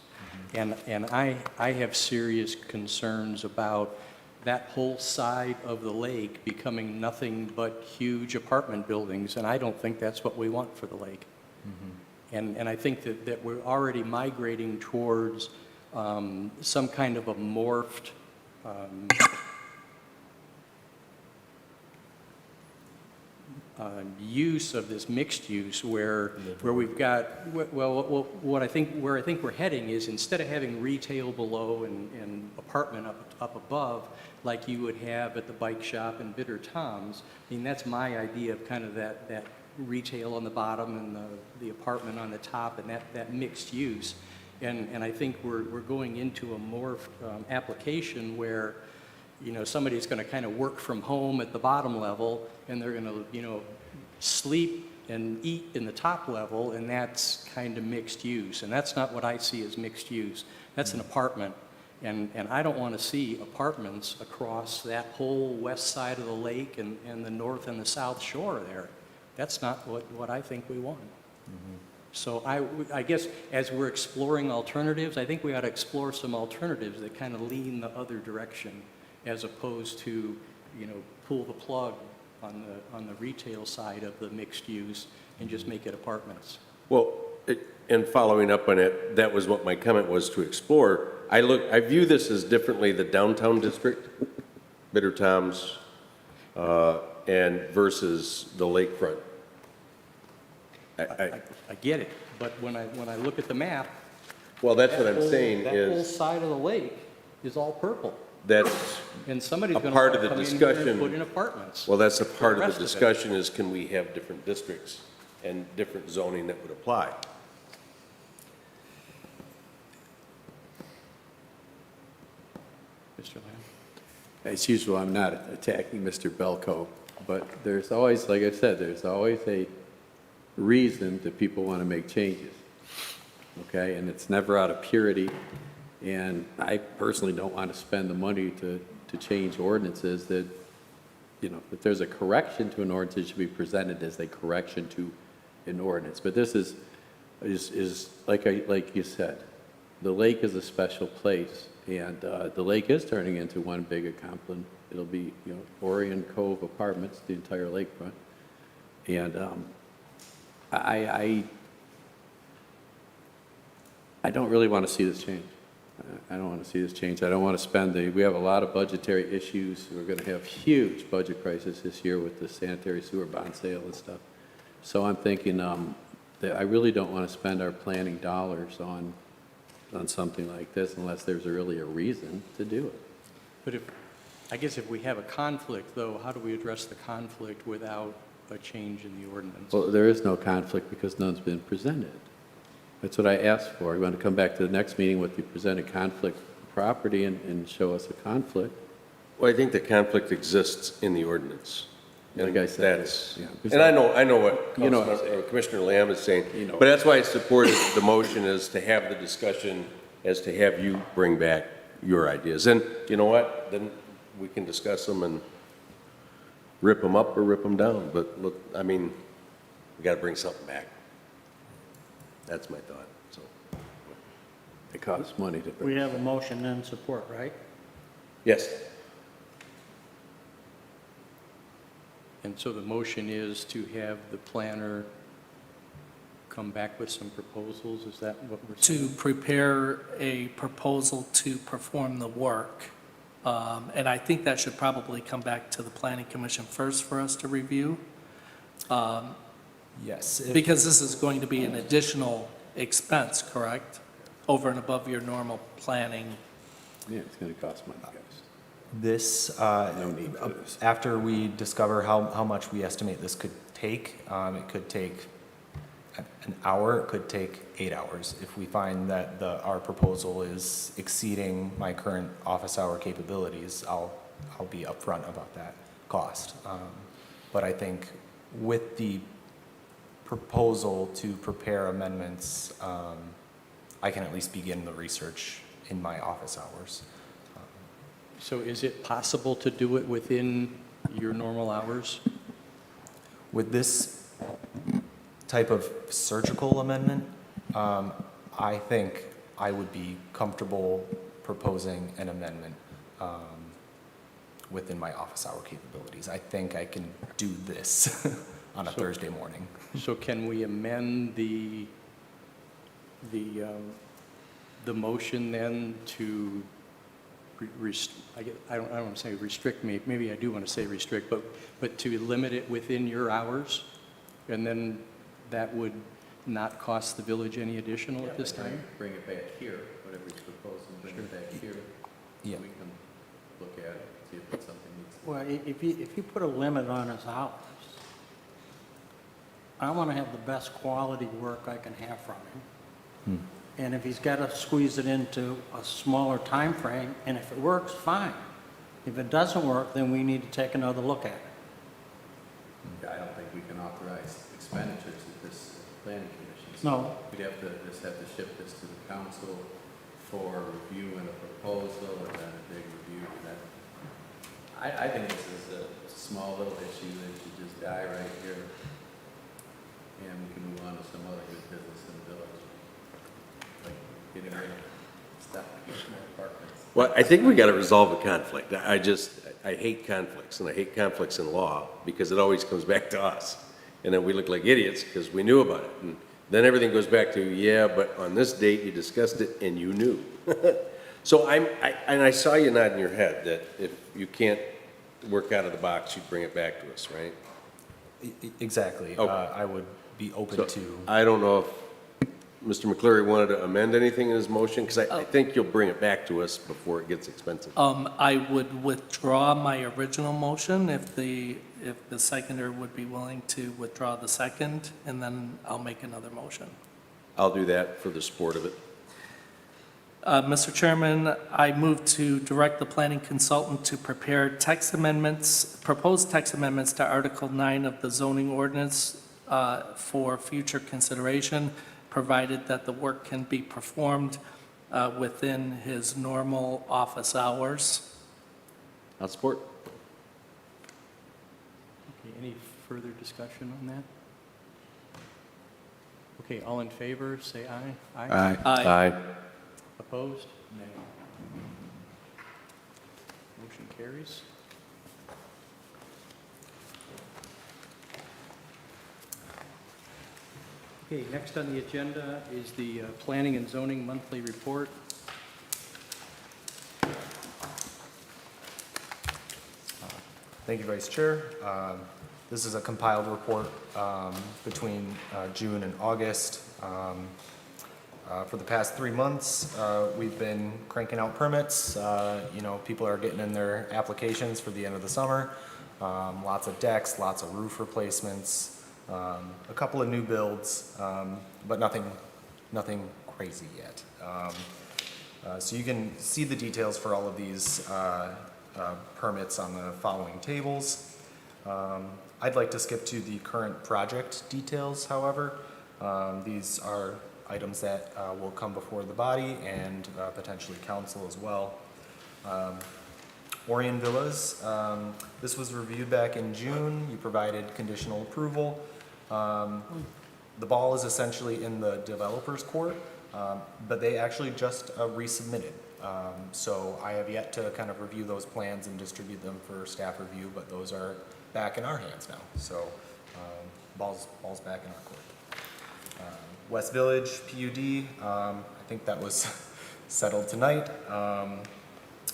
And I have serious concerns about that whole side of the lake becoming nothing but huge apartment buildings, and I don't think that's what we want for the lake. And I think that we're already migrating towards some kind of a morphed use of this mixed use where we've got, where I think we're heading is, instead of having retail below and apartment up above, like you would have at the bike shop and Bitter Tom's. I mean, that's my idea of kind of that retail on the bottom and the apartment on the top, and that mixed use. And I think we're going into a morphed application where, you know, somebody's going to kind of work from home at the bottom level, and they're going to, you know, sleep and eat in the top level, and that's kind of mixed use. And that's not what I see as mixed use. That's an apartment. And I don't want to see apartments across that whole west side of the lake and the north and the south shore there. That's not what I think we want. So I guess as we're exploring alternatives, I think we ought to explore some alternatives that kind of lean the other direction, as opposed to, pull the plug on the retail side of the mixed use and just make it apartments. Well, and following up on it, that was what my comment was, to explore. I view this as differently, the downtown district, Bitter Tom's, and versus the lakefront. I get it, but when I look at the map, Well, that's what I'm saying that whole is, side of the lake is all purple. that's And somebody's a going part to of the come in here and discussion. put in apartments. Well, that's a part the of rest the of it. discussion is, can we have different districts and different zoning that would apply? Mr. Lamb? As usual, I'm not attacking Mr. Belko, but there's always, like I said, there's always a reason that people want to make changes, okay? And it's never out of purity, and I personally don't want to spend the money to change ordinances that, if there's a correction to an ordinance, it should be presented as a correction to an ordinance. But this is like you said, the lake is a special place, and the lake is turning into one big accomplishment. It'll be, Orion Cove Apartments, the entire lakefront. And I don't really want to see this change. I don't want to see this change. I don't want to spend we have a lot of budgetary issues. We're going to have huge budget crisis this year with the sanitary sewer bond sale and stuff. So I'm thinking that I really don't want to spend our planning dollars on something like this unless there's really a reason to do it. But I guess if we have a conflict, though, how do we address the conflict without a change in the ordinance? Well, there is no conflict because none's been presented. That's what I asked for. You want to come back to the next meeting with the presented conflict property and show us a conflict. Well, I think the conflict exists in the ordinance. And Like I said, that's, yeah. and I know what You know what I'm Commissioner Lamb is saying, You know. but that's why I supported the motion, is to have the discussion, as to have you bring back your ideas. And you know what? Then we can discuss them and rip them up or rip them down. But look, we got to bring something back. That's my thought, so. It costs money to We have a motion and support, right? Yes. And so the motion is to have the planner come back with some proposals? Is that what we're saying? To prepare a proposal to perform the work. And I think that should probably come back to the planning commission first for us to review. Yes. Because this is going to be an additional expense, correct? Over and above your normal planning. Yeah, it's going to cost money, guys. This, No need for this. after we discover how much we estimate this could take, it could take an hour, it could take 8 hours. If we find that our proposal is exceeding my current office hour capabilities, I'll be upfront about that cost. But I think with the proposal to prepare amendments, I can at least begin the research in my office hours. So is it possible to do it within your normal hours? With this type of surgical amendment, I think I would be comfortable proposing an amendment within my office hour capabilities. I think I can do this on a Thursday morning. So can we amend the motion then to I don't want to say restrict me, maybe I do want to say restrict, but to limit it within your hours? And then that would not cost the village any additional at this time? Bring it back here, whatever he's proposing, bring it back here. Yeah. We can look at it, see if it's something needs. Well, if you put a limit on his hours, I want to have the best quality work I can have from him. And if he's got to squeeze it into a smaller time frame, and if it works, fine. If it doesn't work, then we need to take another look at it. I don't think we can authorize expenditures at this planning commission. No. We'd have to ship this to the council for review and a proposal, and then a big review. And then I think this is a small little issue that should just die right here, and we can move on to some other good business in the village, like getting rid of stuff, apartments. Well, I think we got to resolve a conflict. I hate conflicts, and I hate conflicts in law, because it always comes back to us. And then we look like idiots because we knew about it. And then everything goes back to, yeah, but on this date, you discussed it and you knew. So I saw you nodding your head that if you can't work out of the box, you'd bring it back to us, right? Exactly. Okay. I would be open So to. I don't know if Mr. McCleary wanted to amend anything in his motion, because I think you'll bring it back to us before it gets expensive. I would withdraw my original motion if the seconder would be willing to withdraw the second, and then I'll make another motion. I'll do that for the sport of it. Mr. Chairman, I move to direct the planning consultant to prepare text amendments, proposed text amendments to Article 9 of the zoning ordinance for future consideration, provided that the work can be performed within his normal office hours. I'll support. Okay, any further discussion on that? Okay, all in favor, say aye. Aye. Aye. Opposed? Nay. Motion carries. Okay, next on the agenda is the Planning and Zoning Monthly Report. Thank you, Vice Chair. This is a compiled report between June and August. For the past 3 months, we've been cranking out permits. People are getting in their applications for the end of the summer. Lots of decks, lots of roof replacements, a couple of new builds, but nothing crazy yet. So you can see the details for all of these permits on the following tables. I'd like to skip to the current project details, however. These are items that will come before the body and potentially council as well. Orion Villas, this was reviewed back in June. You provided conditional approval. The ball is essentially in the developer's court, but they actually just resubmitted. So I have yet to kind of review those plans and distribute them for staff review, but those are back in our hands now. So ball's back in our court. West Village PUD, I think that was settled tonight.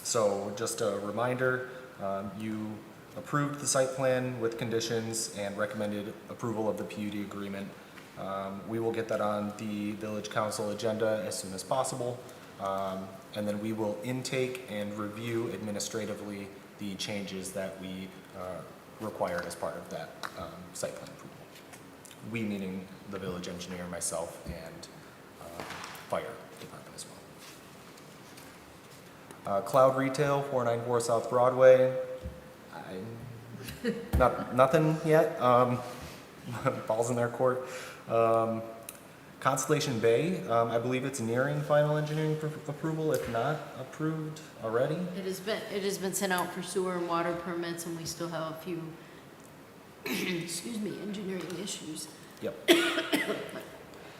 So just a reminder, you approved the site plan with conditions and recommended approval of the PUD agreement. We will get that on the village council agenda as soon as possible. And then we will intake and review administratively the changes that we required as part of that site plan approval. We meaning the village engineer, myself, and fire department as well. Cloud Retail, 494 South Broadway. Nothing yet. Ball's in their court. Constellation Bay, I believe it's nearing final engineering approval, if not approved already. It has been sent out for sewer and water permits, and we still have a few, excuse me, engineering issues. Yep.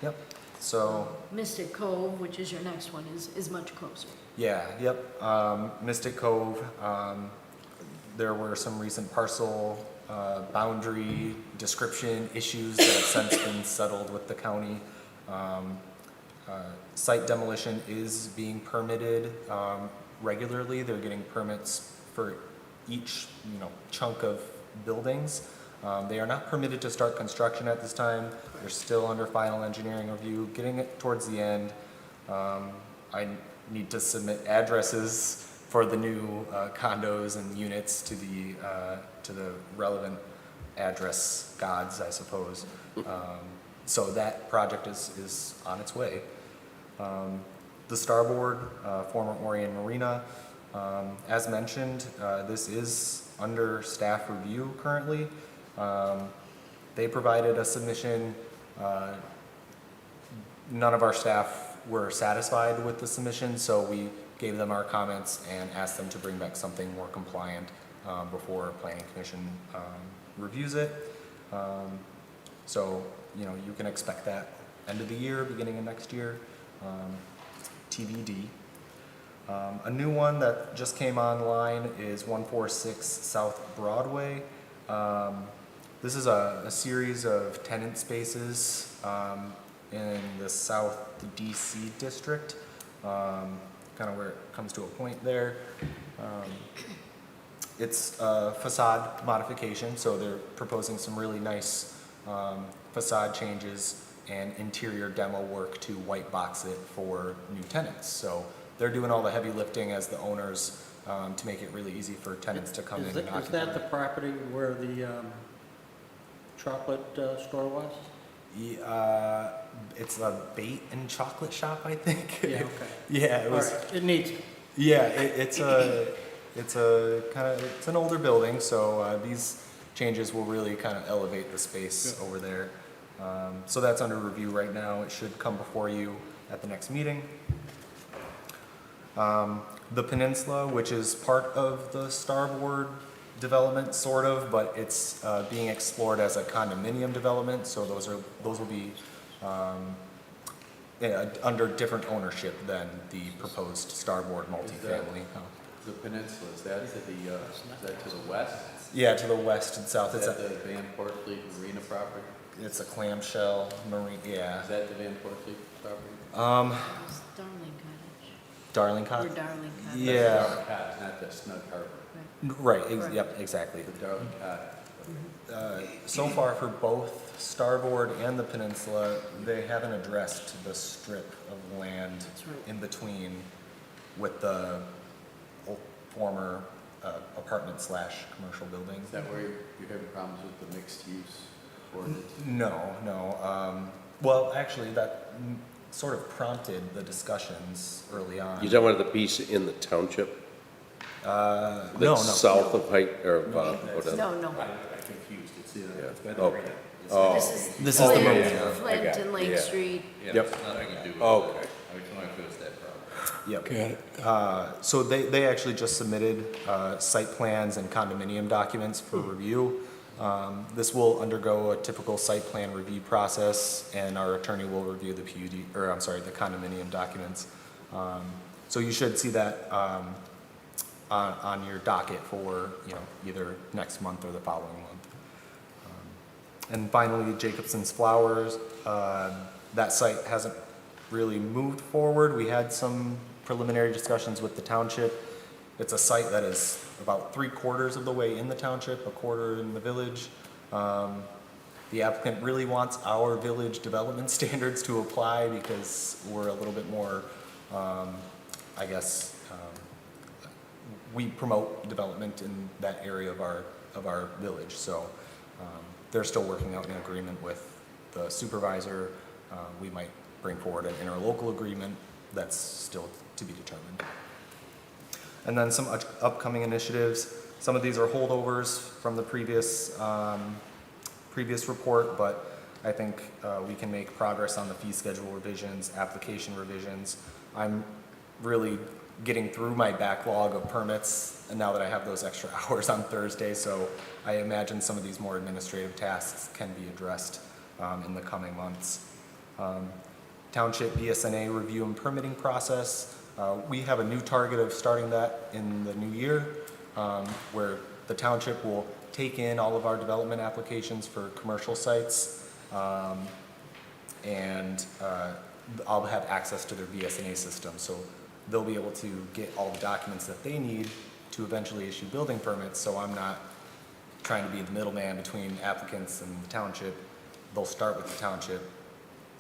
Yep. So. Mystic Cove, which is your next one, is much closer. Yeah, yep. Mystic Cove, there were some recent parcel boundary description issues that have since been settled with the county. Site demolition is being permitted regularly. They're getting permits for each, chunk of buildings. They are not permitted to start construction at this time. They're still under final engineering review. Getting it towards the end, I need to submit addresses for the new condos and units to the relevant address gods, I suppose. So that project is on its way. The Starboard, former Orion Marina, as mentioned, this is under staff review currently. They provided a submission. None of our staff were satisfied with the submission, so we gave them our comments and asked them to bring back something more compliant before Planning Commission reviews it. So, you know, you can expect that end of the year, beginning of next year, TBD. A new one that just came online is 146 South Broadway. This is a series of tenant spaces in the South DC district, kind of where it comes to a point there. It's a facade modification, so they're proposing some really nice facade changes and interior demo work to white box it for new tenants. So they're doing all the heavy lifting as the owners to make it really easy for tenants to come in and occupy. Is that the property where the chocolate store was? It's a bait and chocolate shop, I think. Yeah, okay. Yeah, it All was. right, it needs, Yeah, it's an older building, so these changes will really kind of elevate the space over there. So that's under review right now. It should come before you at the next meeting. The Peninsula, which is part of the Starboard development, sort of, but it's being explored as a condominium development, so those will be under different ownership than the proposed Starboard multifamily. The peninsula, is that to the west? Yeah, to the west and south. Is that the Van Portleigh Marina property? It's a clamshell marine, yeah. Is that the Van Portleigh property? It's Darling Darling Cottage. Cottage? Or Darling Cottage. Yeah, Cottage, not the Snug Harbor. right, Correct. yep, exactly. The Darling Cottage. So far for both Starboard and the Peninsula, they haven't addressed the strip of land That's right. in between with the former apartment / commercial buildings. Is that where you're having problems with the mixed use ordinance? No. Well, actually, that sort of prompted the discussions early on. You talking about the piece in the township? No. That's south of Height, or, whatever? No, I'm confused, it's Yeah. by the Oh. marina. Oh. This is the yeah, marina. yeah. I Flint got and it, Lake yeah. Street. Yeah, Yep. it's nothing to do with Okay. it. I was wondering if it was that problem. Yep. So they actually just submitted site plans and condominium documents for review. This will undergo a typical site plan review process, and our attorney will review the the condominium documents. So you should see that on your docket for, either next month or the following month. And finally, Jacobson's Flowers, that site hasn't really moved forward. We had some preliminary discussions with the township. It's a site that is about 3/4 of the way in the township, 1/4 in the village. The applicant really wants our village development standards to apply because we're a little bit more, we promote development in that area of our village. So they're still working out an agreement with the supervisor. We might bring forward an interlocal agreement. That's still to be determined. And then some upcoming initiatives. Some of these are holdovers from the previous report, but I think we can make progress on the fee schedule revisions, application revisions. I'm really getting through my backlog of permits, and now that I have those extra hours on Thursday, so I imagine some of these more administrative tasks can be addressed in the coming months. Township BSNA review and permitting process. We have a new target of starting that in the new year, where the township will take in all of our development applications for commercial sites, and I'll have access to their BSNA system, so they'll be able to get all the documents that they need to eventually issue building permits, so I'm not trying to be the middleman between applicants and the township. They'll start with the township.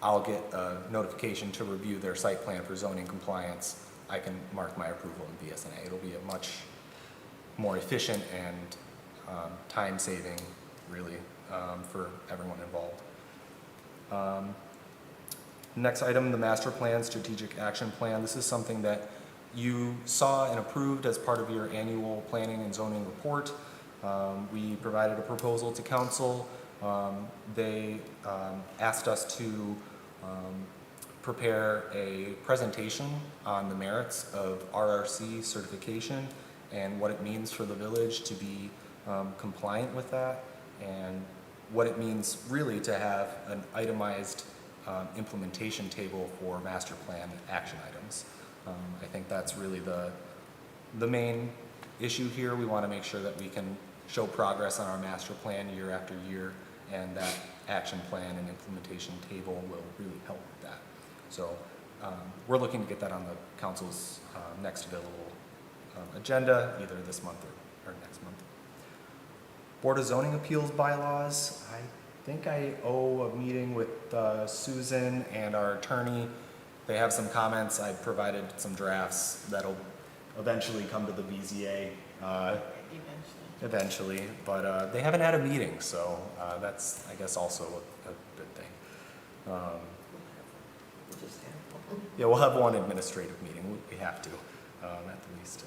I'll get a notification to review their site plan for zoning compliance. I can mark my approval in BSNA. It'll be a much more efficient and time-saving, really, for everyone involved. Next item, the master plan, strategic action plan. This is something that you saw and approved as part of your annual planning and zoning report. We provided a proposal to council. They asked us to prepare a presentation on the merits of RRC certification and what it means for the village to be compliant with that, and what it means really to have an itemized implementation table for master plan action items. I think that's really the main issue here. We want to make sure that we can show progress on our master plan year after year, and that action plan and implementation table will really help with that. So we're looking to get that on the council's next available agenda, either this month or next month. Board of Zoning Appeals bylaws, I think I owe a meeting with Susan and our attorney. They have some comments. I provided some drafts that'll eventually come to the BZA. Eventually, but they haven't had a meeting, so that's, I guess, also a good thing. Yeah, we'll have one administrative meeting. We have to, at the least.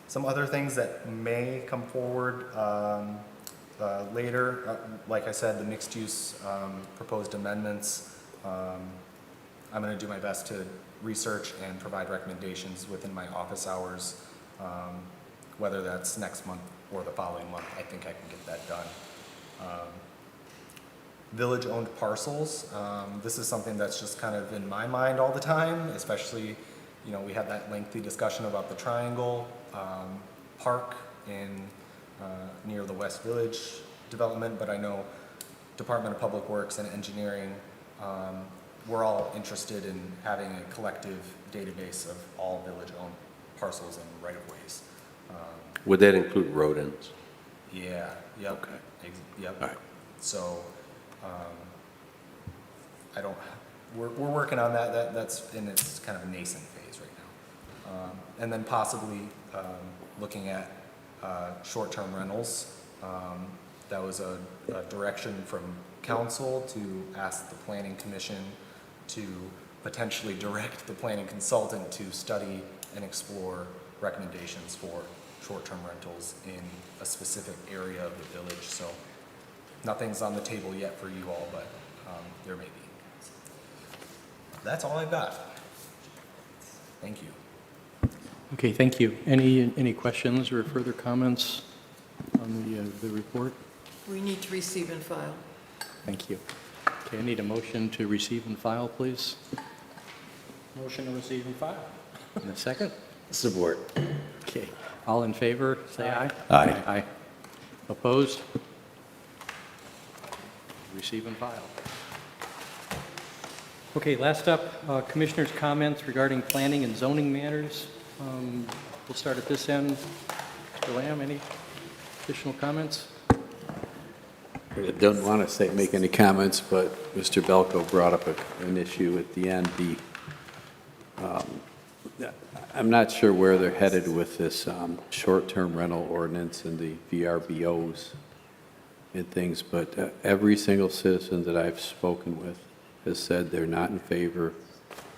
Some other things that may come forward later, like I said, the mixed-use proposed amendments. I'm going to do my best to research and provide recommendations within my office hours. Whether that's next month or the following month, I think I can get that done. Village-owned parcels, this is something that's just kind of in my mind all the time, especially, you know, we had that lengthy discussion about the Triangle Park in near the West Village development, but I know Department of Public Works and Engineering, we're all interested in having a collective database of all village-owned parcels and right-of-ways. Would that include rodents? Yeah, yep. Okay. Yep. All right. So, we're working on that. That's in its kind of a nascent phase right now. And then possibly looking at short-term rentals. That was a direction from council to ask the planning commission to potentially direct the planning consultant to study and explore recommendations for short-term rentals in a specific area of the village. So nothing's on the table yet for you all, but there may be. That's all I've got. Thank you. Okay, thank you. Any questions or further comments on the report? We need to receive and file. Thank you. Okay, I need a motion to receive and file, please. Motion to receive and file. In a second? Support. Okay, all in favor, say aye. Aye. Aye. Opposed? Receive and file. Okay, last up, commissioners' comments regarding planning and zoning matters. We'll start at this end. Mr. Lamb, any additional comments? I don't want to make any comments, but Mr. Belko brought up an issue at the end. I'm not sure where they're headed with this short-term rental ordinance and the VRBOs and things, but every single citizen that I've spoken with has said they're not in favor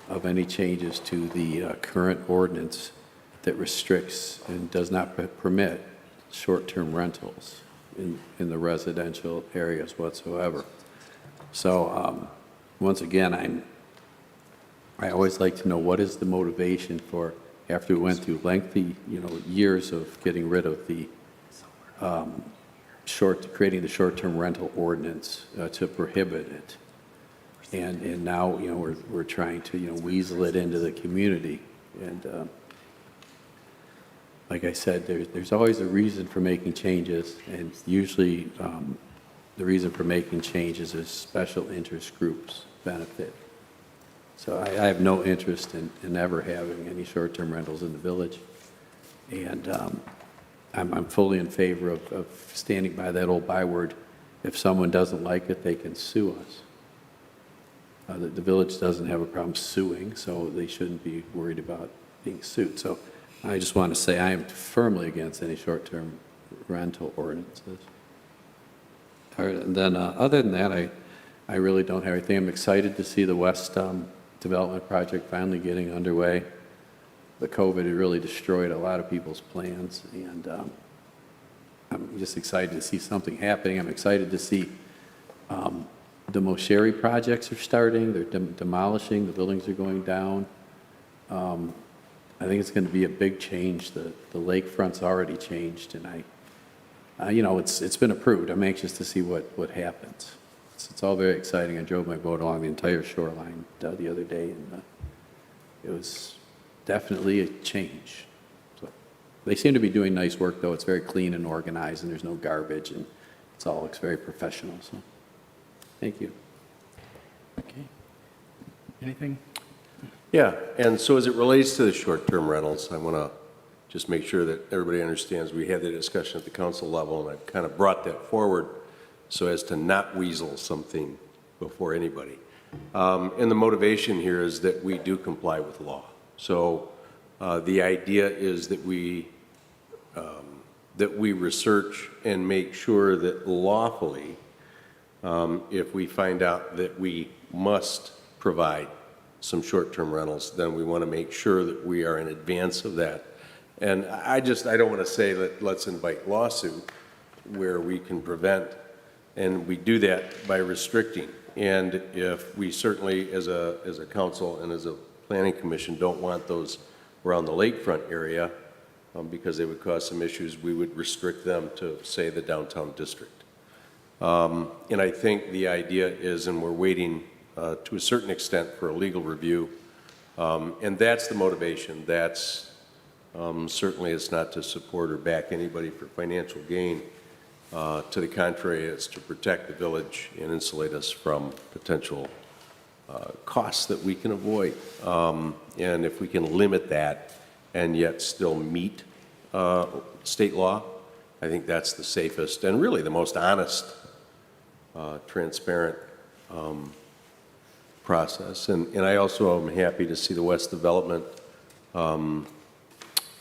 of any changes to the current ordinance that restricts and does not permit short-term rentals in the residential areas whatsoever. So once again, I always like to know what is the motivation for, after we went through lengthy, years of getting rid of the creating the short-term rental ordinance to prohibit it. And now, we're trying to, weasel it into the community. And like I said, there's always a reason for making changes, and usually the reason for making changes is special interest groups benefit. So I have no interest in ever having any short-term rentals in the village. And I'm fully in favor of standing by that old byword. If someone doesn't like it, they can sue us. The village doesn't have a problem suing, so they shouldn't be worried about being sued. So I just want to say I am firmly against any short-term rental ordinances. And then other than that, I really don't have anything. I'm excited to see the West development project finally getting underway. The COVID had really destroyed a lot of people's plans, and I'm just excited to see something happening. I'm excited to see the Mosheri projects are starting, they're demolishing, the buildings are going down. I think it's going to be a big change. The lakefront's already changed, and it's been approved. I'm anxious to see what happens. It's all very exciting. I drove my boat along the entire shoreline the other day, and it was definitely a change. So they seem to be doing nice work, though. It's very clean and organized, and there's no garbage, and it all looks very professional. So thank you. Okay. Anything? Yeah, and so as it relates to the short-term rentals, I want to just make sure that everybody understands we had the discussion at the council level, and I've kind of brought that forward so as to not weasel something before anybody. And the motivation here is that we do comply with law. So the idea is that we research and make sure that lawfully, if we find out that we must provide some short-term rentals, then we want to make sure that we are in advance of that. And I don't want to say that let's invite lawsuit where we can prevent, and we do that by restricting. And if we certainly, as a council and as a planning commission, don't want those around the lakefront area because they would cause some issues, we would restrict them to, say, the downtown district. And I think the idea is, and we're waiting to a certain extent for a legal review, and that's the motivation. That's certainly it's not to support or back anybody for financial gain. To the contrary, it's to protect the village and insulate us from potential costs that we can avoid. And if we can limit that and yet still meet state law, I think that's the safest and really the most honest, transparent process. And I also am happy to see the West Development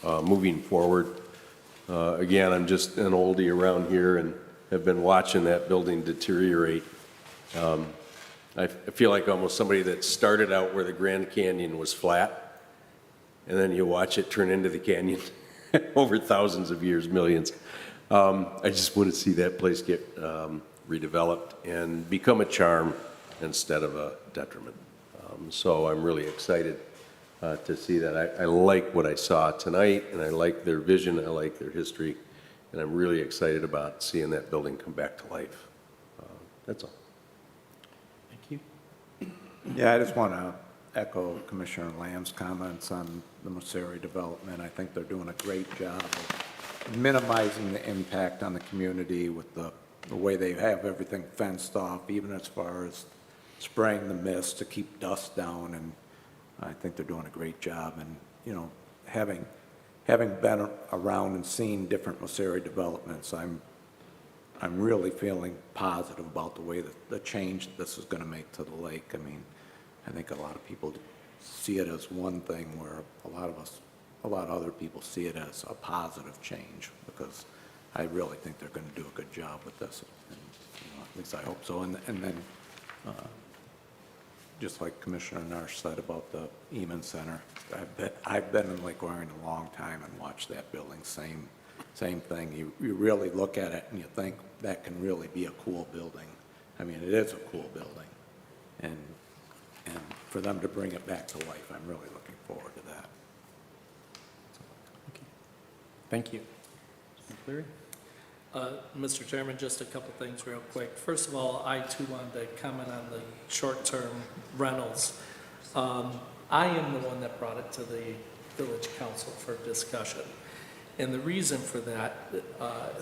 moving forward. Again, I'm just an oldie around here and have been watching that building deteriorate. I feel like almost somebody that started out where the Grand Canyon was flat, and then you watch it turn into the canyon over thousands of years, millions. I just want to see that place get redeveloped and become a charm instead of a detriment. So I'm really excited to see that. I like what I saw tonight, and I like their vision, I like their history, and I'm really excited about seeing that building come back to life. That's all. Thank you. Yeah, I just want to echo Commissioner Lamb's comments on the Mosheri development. I think they're doing a great job of minimizing the impact on the community with the way they have everything fenced off, even as far as spraying the mist to keep dust down, and I think they're doing a great job. And, having been around and seen different Mosheri developments, I'm really feeling positive about the way that the change this is going to make to the lake. I mean, I think a lot of people see it as one thing where a lot of other people see it as a positive change, because I really think they're going to do a good job with this. And, at least I hope so. And then, just like Commissioner Narsch said about the Eman Center, I've been in Lake Orion a long time and watched that building, same thing. You really look at it and you think that can really be a cool building. I mean, it is a cool building. And for them to bring it back to life, I'm really looking forward to that. Thank you. Mr. Cleary? Mr. Chairman, just a couple things real quick. First of all, I too wanted to comment on the short-term rentals. I am the one that brought it to the village council for discussion. And the reason for that,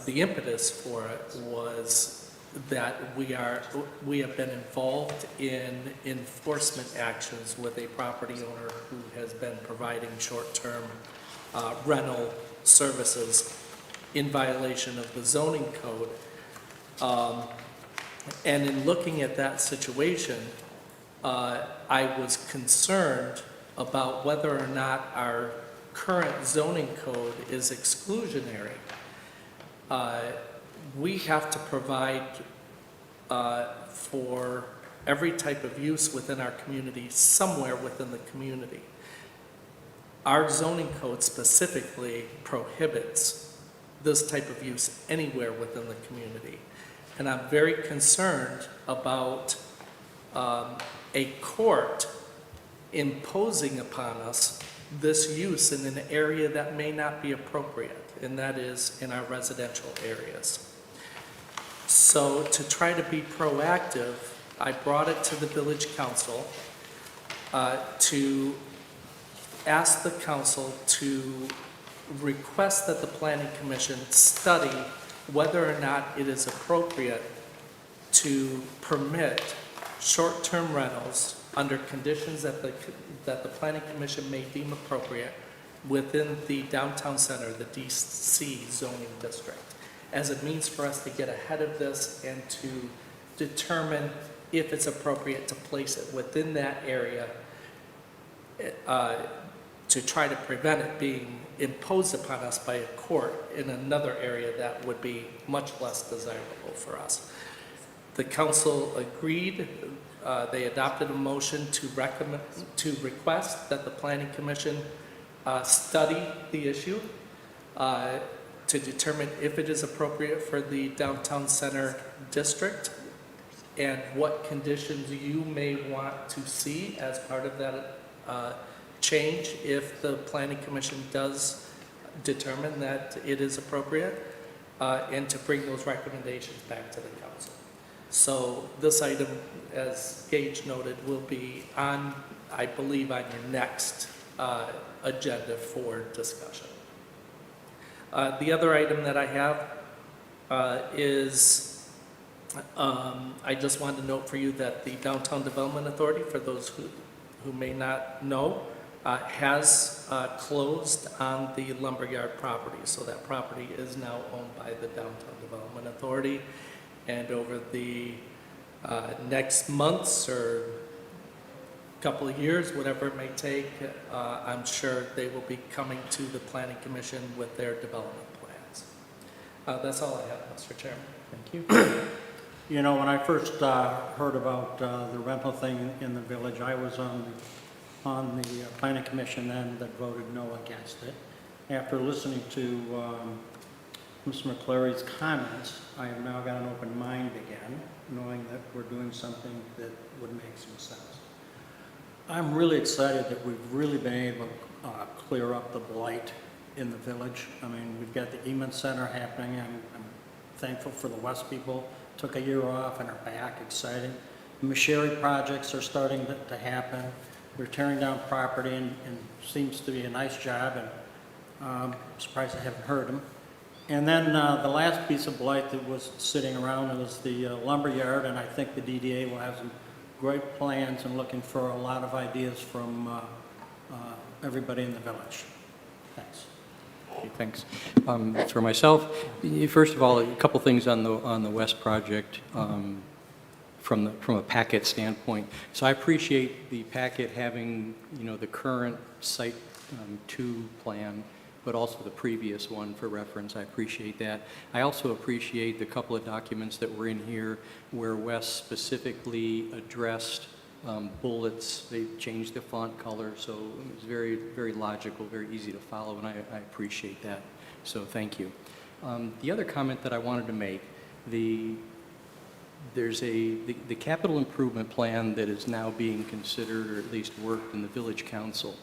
the impetus for it was that we have been involved in enforcement actions with a property owner who has been providing short-term rental services in violation of the zoning code. And in looking at that situation, I was concerned about whether or not our current zoning code is exclusionary. We have to provide for every type of use within our community, somewhere within the community. Our zoning code specifically prohibits this type of use anywhere within the community. And I'm very concerned about a court imposing upon us this use in an area that may not be appropriate, and that is in our residential areas. So to try to be proactive, I brought it to the village council to ask the council to request that the planning commission study whether or not it is appropriate to permit short-term rentals under conditions that the planning commission may deem appropriate within the downtown center, the DC zoning district, as a means for us to get ahead of this and to determine if it's appropriate to place it within that area to try to prevent it being imposed upon us by a court in another area that would be much less desirable for us. The council agreed. They adopted a motion to request that the planning commission study the issue to determine if it is appropriate for the downtown center district and what conditions you may want to see as part of that change if the planning commission does determine that it is appropriate, and to bring those recommendations back to the council. So this item, as Gage noted, will be on, I believe, on your next agenda for discussion. The other item that I have is I just wanted to note for you that the Downtown Development Authority, for those who may not know, has closed on the lumberyard property. So that property is now owned by the Downtown Development Authority. And over the next months or couple of years, whatever it may take, I'm sure they will be coming to the Planning Commission with their development plans. That's all I have, Mr. Chairman. Thank you. You know, when I first heard about the rental thing in the village, I was on the planning commission then that voted no against it. After listening to Mr. McCleary's comments, I have now got an open mind again, knowing that we're doing something that would make some sense. I'm really excited that we've really been able to clear up the blight in the village. I mean, we've got the Eamon Center happening. I'm thankful for the West people. Took a year off and are back, excited. The Masheri projects are starting to happen. We're tearing down property and seems to be a nice job, and I'm surprised I haven't heard them. And then the last piece of blight that was sitting around was the lumberyard, and I think the DDA will have some great plans and looking for a lot of ideas from everybody in the village. Thanks. Okay, thanks. For myself, first of all, a couple things on the West project from a packet standpoint. So I appreciate the packet having, you know, the current Site 2 plan, but also the previous one for reference. I appreciate that. I also appreciate the couple of documents that were in here where Wes specifically addressed bullets. They changed the font color, so it was very, very logical, very easy to follow, and I appreciate that. So thank you. The other comment that I wanted to make, there's the capital improvement plan that is now being considered, or at least worked in the village council.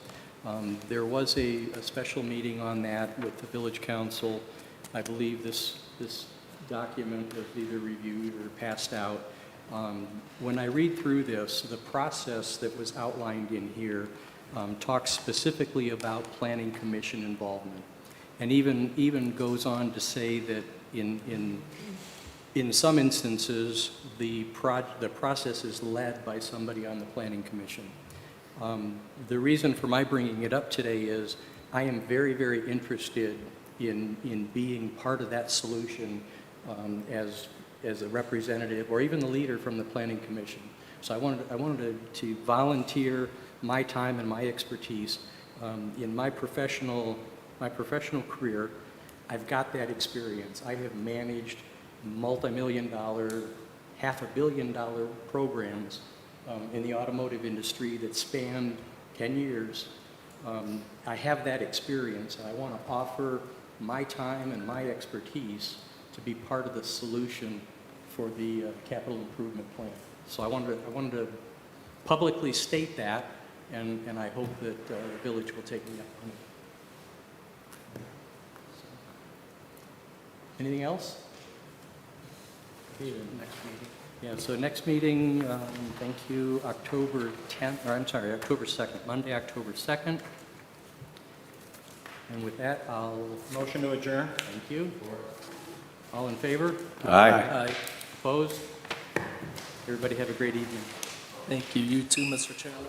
There was a special meeting on that with the village council. I believe this document was either reviewed or passed out. When I read through this, the process that was outlined in here talks specifically about planning commission involvement, and even goes on to say that in some instances the process is led by somebody on the planning commission. The reason for my bringing it up today is I am very, very interested in being part of that solution as a representative or even the leader from the Planning Commission. So I wanted to volunteer my time and my expertise. In my professional career, I've got that experience. I have managed multi-million-dollar, $500 million programs in the automotive industry that spanned 10 years. I have that experience, and I want to offer my time and my expertise to be part of the solution for the capital improvement plan. So I wanted to publicly state that, and I hope that the village will take me up on it. Anything else? Okay, next meeting. Yeah, so next meeting, thank you, October 10th, or I'm sorry, October 2nd, Monday, October 2nd. And with that, I'll, Motion to adjourn? thank you. All in favor? Aye. Opposed? Everybody have a great evening. Thank you. You too, Mr. Chairman.